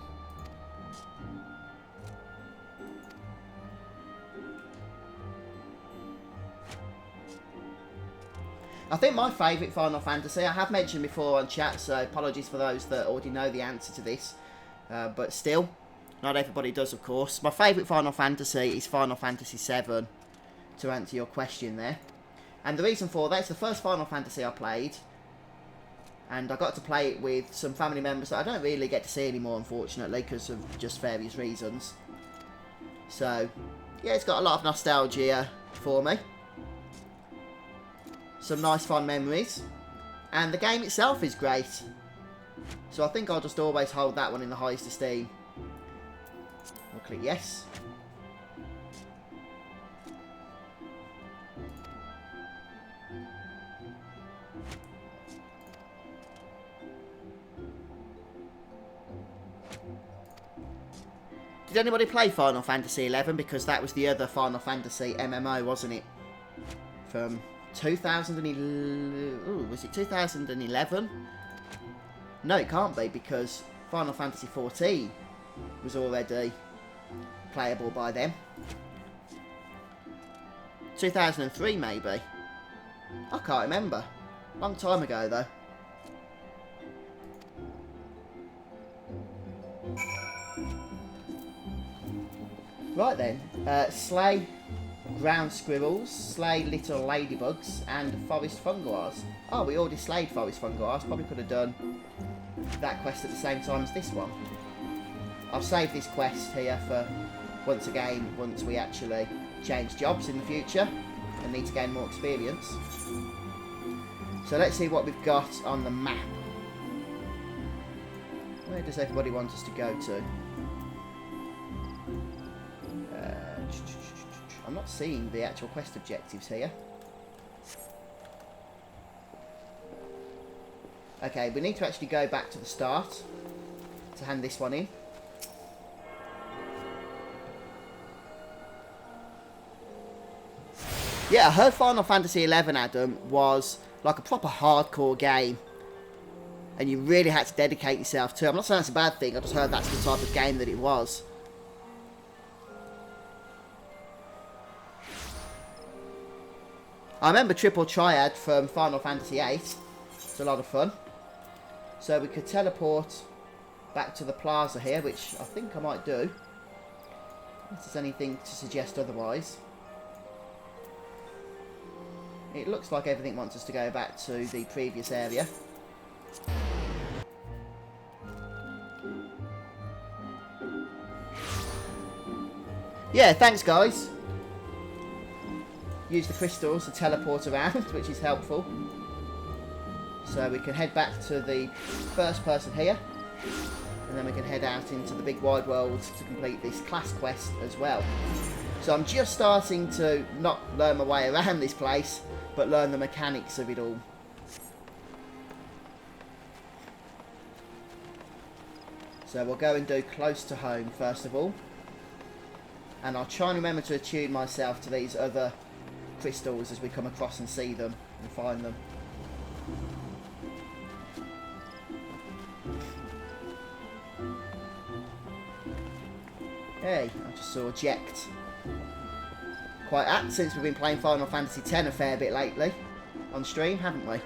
I think my favourite Final Fantasy, I have mentioned before on chat, so apologies for those that already know the answer to this. But still, not everybody does, of course. My favourite Final Fantasy is Final Fantasy XIV, to answer your question there. And the reason for that, it's the first Final Fantasy I played. And I got to play it with some family members that I don't really get to see anymore, unfortunately, because of just various reasons. So, yeah, it's got a lot of nostalgia for me. Some nice fun memories. And the game itself is great. So I think I'll just always hold that one in the highest esteem. I'll click yes. Did anybody play Final Fantasy XI? Because that was the other Final Fantasy MMO, wasn't it? From 2011... Ooh, was it 2011? No, it can't be, because Final Fantasy XIV was already playable by then. 2003, maybe? I can't remember. Long time ago, though. Right then, slay ground squirrels, slay little ladybugs, and forest fungoirs. Oh, we already slayed forest fungoirs. Probably could have done that quest at the same time as this one. I'll save this quest here for once we actually change jobs in the future and need to gain more experience. So let's see what we've got on the map. Where does everybody want us to go to? I'm not seeing the actual quest objectives here. Okay, we need to actually go back to the start to hand this one in. Yeah, I heard Final Fantasy XI, Adam, was like a proper hardcore game. And you really had to dedicate yourself to it. I'm not saying that's a bad thing, I just heard that's the type of game that it was. I remember Triple Triad from Final Fantasy VIII. It's a lot of fun. So we could teleport back to the plaza here, which I think I might do. If there's anything to suggest otherwise. It looks like everything wants us to go back to the previous area. Yeah, thanks guys. Use the crystals to teleport around, which is helpful. So we can head back to the first person here. And then we can head out into the big wide world to complete this class quest as well. So I'm just starting to not learn my way around this place, but learn the mechanics of it all. So we'll go and do close to home first of all. And I'll try and remember to attune myself to these other crystals as we come across and see them and find them. Hey, I just saw Eject. Quite apt since we've been playing Final Fantasy X a fair bit lately on stream, haven't we?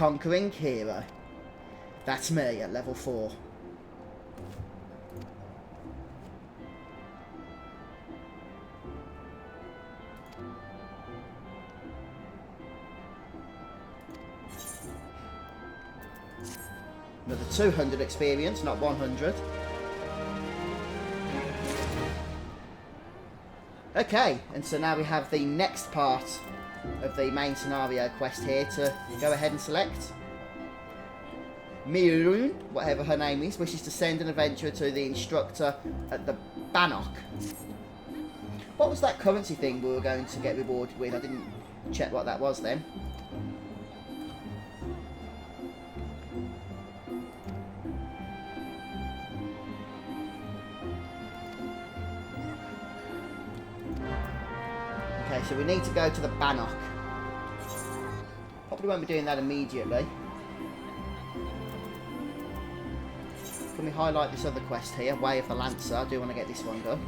conquering hero. That's me at level 4. Another 200 experience, not 100. Okay, and so now we have the next part of the main scenario quest here to go ahead and select. Mirun, whatever her name is, wishes to send an adventurer to the instructor at the Bannock. What was that currency thing we were going to get rewarded with? I didn't check what that was then. Okay, so we need to go to the Bannock. Probably won't be doing that immediately. Can we highlight this other quest here, Way of the Lancer? I do want to get this one done.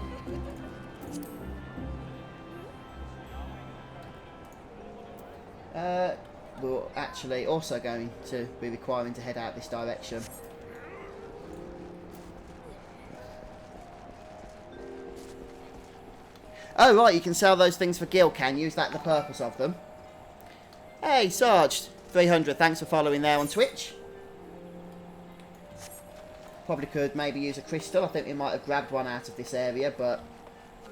We're actually also going to be requiring to head out this direction. Oh right, you can sell those things for gil, can you? Is that the purpose of them? Hey Sarge, 300, thanks for following there on Twitch. Probably could maybe use a crystal. I think we might have grabbed one out of this area, but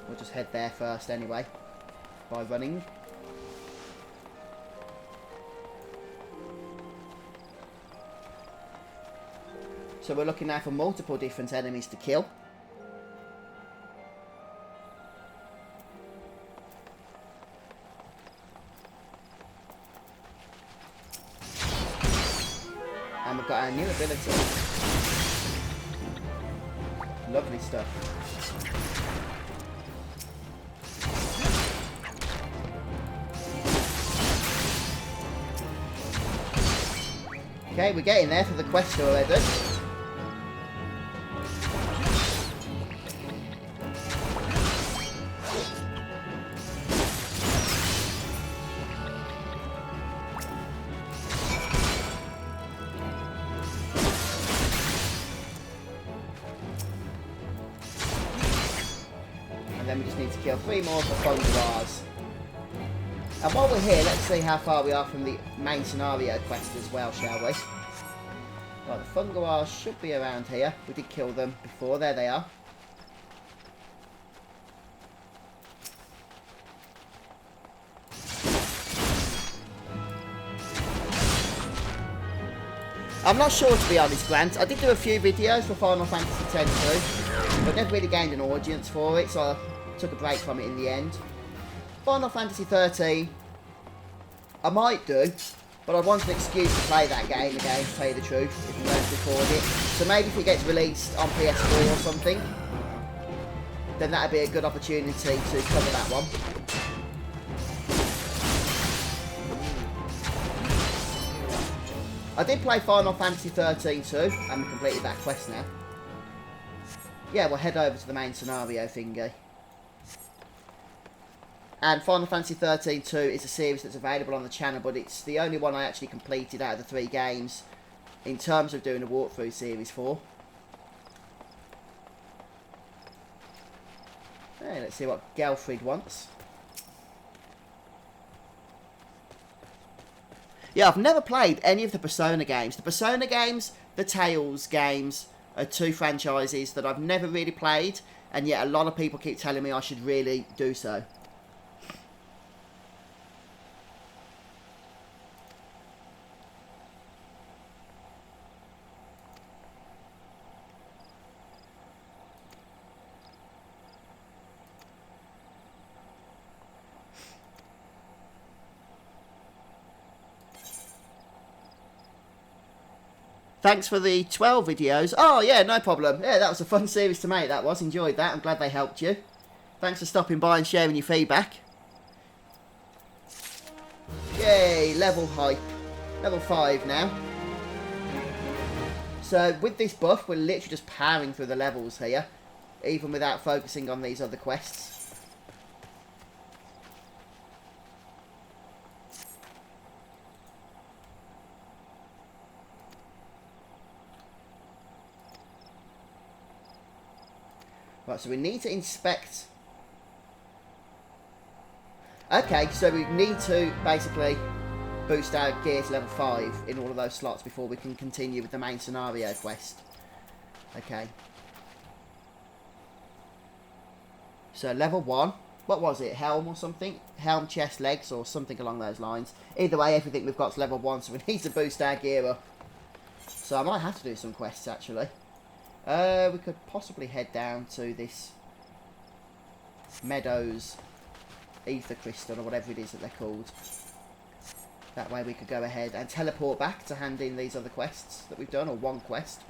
we'll just head there first anyway, by running. So we're looking now for multiple different enemies to kill. And we've got our new ability. Lovely stuff. Okay, we're getting there for the quest already. Then we just need to kill 3 more of the Funguars. And while we're here, let's see how far we are from the main scenario quest as well, shall we? Right, the Funguars should be around here. We did kill them before. There they are. I'm not sure, to be honest, Grant. I did do a few videos for Final Fantasy XIV, but never really gained an audience for it, so I took a break from it in the end. Final Fantasy XIII, I might do, but I want an excuse to play that game again, to tell you the truth, if I'm going to record it. So maybe if it gets released on PS4 or something, then that would be a good opportunity to cover that one. I did play Final Fantasy XIII too, and we completed that quest now. Yeah, we'll head over to the main scenario thingy. And Final Fantasy XIII 2 is a series that's available on the channel, but it's the only one I actually completed out of the 3 games in terms of doing a walkthrough series for. Hey, let's see what Gelfrid wants. Yeah, I've never played any of the Persona games. The Persona games, the Tales games are 2 franchises that I've never really played, and yet a lot of people keep telling me I should really do so. Thanks for the 12 videos. Oh, yeah, no problem. Yeah, that was a fun series to make, that was. Enjoyed that. I'm glad they helped you. Thanks for stopping by and sharing your feedback. Yay, level hype. Level 5 now. So, with this buff, we're literally just powering through the levels here, even without focusing on these other quests. Right, so we need to inspect. Okay, so we need to basically boost our gear to level 5 in all of those slots before we can continue with the main scenario quest. Okay. So level 1. What was it? Helm or something? Helm, chest, legs, or something along those lines. Either way, everything we've got is level 1, so we need to boost our gear up. So I might have to do some quests, actually. We could possibly head down to this Meadows Ether Crystal, or whatever it is that they're called. That way we could go ahead and teleport back to hand in these other quests that we've done, or one quest.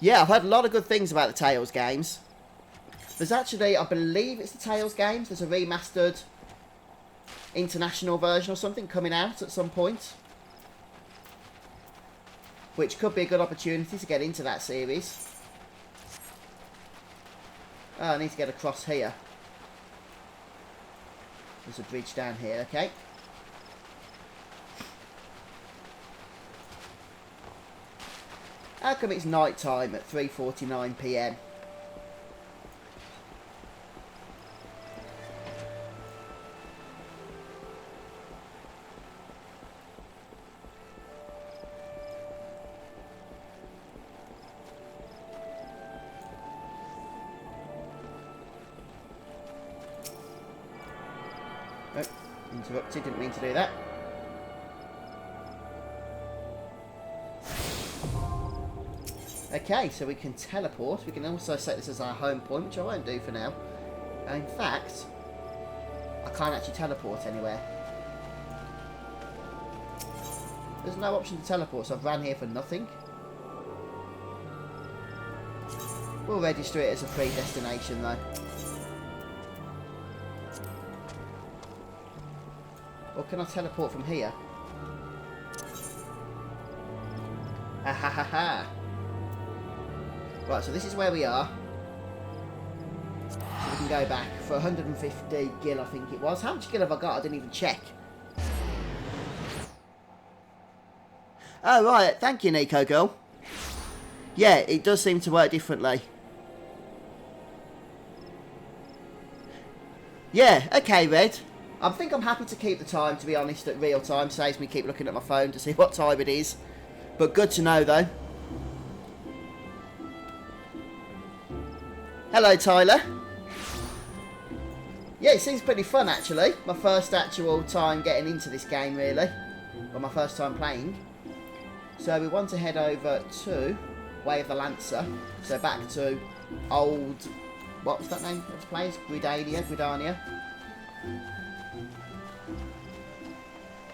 Yeah, I've heard a lot of good things about the Tales games. There's actually, I believe it's the Tales games, there's a remastered international version or something coming out at some point. Which could be a good opportunity to get into that series. Oh, I need to get across here. There's a bridge down here, okay. How come it's night time at 3:49 PM? Oh, interrupted, didn't mean to do that. Okay, so we can teleport. We can also set this as our home point, which I won't do for now. In fact, I can't actually teleport anywhere. There's no option to teleport, so I've ran here for nothing. We'll register it as a free destination, though. Or can I teleport from here? Ha ha ha ha! Right, so this is where we are. So we can go back for 150 gil, I think it was. How much gil have I got? I didn't even check. Oh, right. Thank you, Nico Girl. Yeah, it does seem to work differently. Yeah, okay, Red. I think I'm happy to keep the time, to be honest, at real time. Saves me keep looking at my phone to see what time it is. But good to know, though. Hello, Tyler. Yeah, it seems pretty fun, actually. My first actual time getting into this game, really. Well, my first time playing. So we want to head over to Way of the Lancer. So back to old... What was that name of the place? Gridania.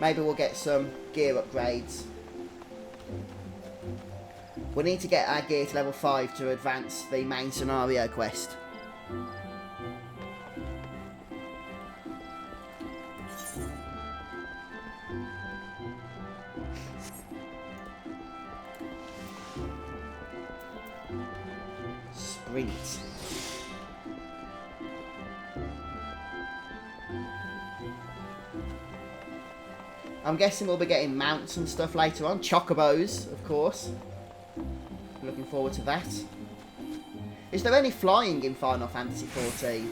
Maybe we'll get some gear upgrades. We need to get our gear to level 5 to advance the main scenario quest. Sprint. I'm guessing we'll be getting mounts and stuff later on. Chocobos, of course. Looking forward to that. Is there any flying in Final Fantasy XIV?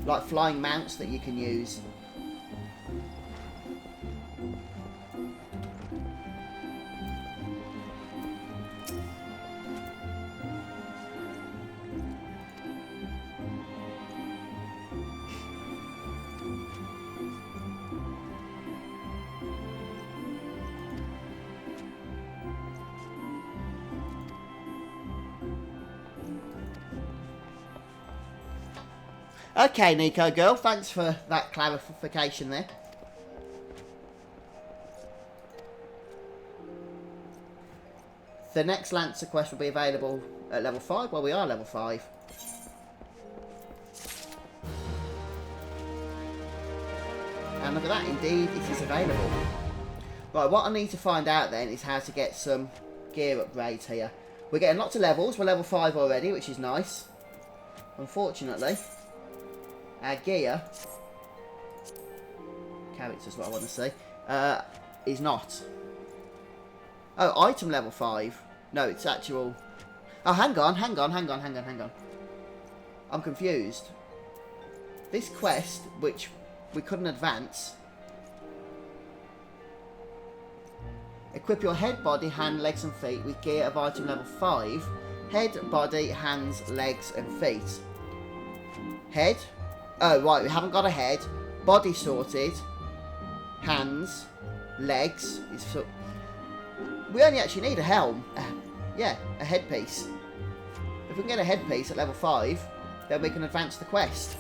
Like flying mounts that you can use? Okay, Nico Girl, thanks for that clarification there. The next Lancer quest will be available at level 5. Well, we are level 5. And look at that, indeed, it is available. Right, what I need to find out then is how to get some gear upgrades here. We're getting lots of levels. We're level 5 already, which is nice. Unfortunately, our gear, character's what I want to say, is not. Oh, item level 5. No, it's actual... Oh, hang on. I'm confused. This quest, which we couldn't advance... Equip your head, body, hand, legs and feet with gear of item level 5. Head, body, hands, legs and feet. Head. Oh, right, we haven't got a head. Body sorted. Hands. Legs. We only actually need a helm. Yeah, a headpiece. If we can get a headpiece at level 5, then we can advance the quest.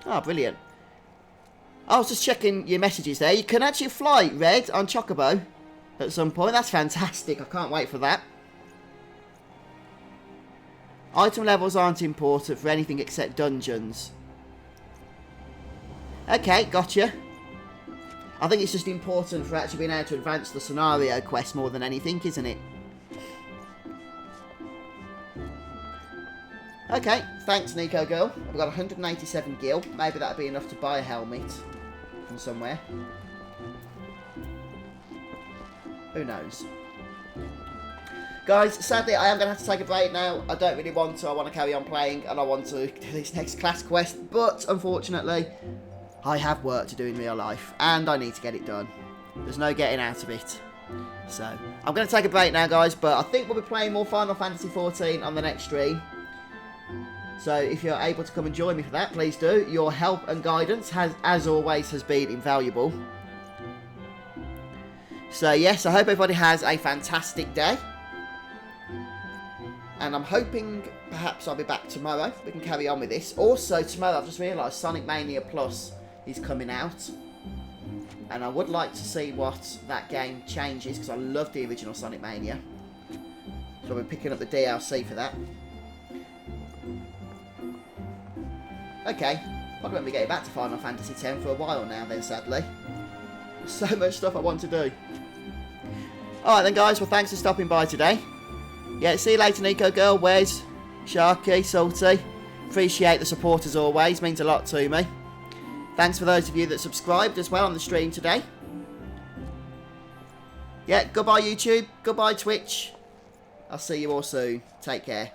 Oh, brilliant. I was just checking your messages there. You can actually fly Red on Chocobo at some point. That's fantastic. I can't wait for that. Item levels aren't important for anything except dungeons. Okay, gotcha. I think it's just important for actually being able to advance the scenario quest more than anything, isn't it? Okay, thanks Nico Girl. I've got 187 gil. Maybe that'd be enough to buy a helmet from somewhere. Who knows? Guys, sadly I am going to have to take a break now. I don't really want to. I want to carry on playing and I want to do this next class quest. But, unfortunately, I have work to do in real life. And I need to get it done. There's no getting out of it. So, I'm going to take a break now, guys. But I think we'll be playing more Final Fantasy XIV on the next stream. So, if you're able to come and join me for that, please do. Your help and guidance, as always, has been invaluable. So, yes, I hope everybody has a fantastic day. And I'm hoping perhaps I'll be back tomorrow. We can carry on with this. Also, tomorrow I've just realised Sonic Mania Plus is coming out. And I would like to see what that game changes, because I love the original Sonic Mania. So I'll be picking up the DLC for that. Okay, probably won't be getting back to Final Fantasy X for a while now then, sadly. So much stuff I want to do. Alright then guys, well thanks for stopping by today. Yeah, see you later Nico Girl, Wes, Sharky, Salty. Appreciate the support as always, means a lot to me. Thanks for those of you that subscribed as well on the stream today. Yeah, goodbye YouTube, goodbye Twitch. I'll see you all soon. Take care.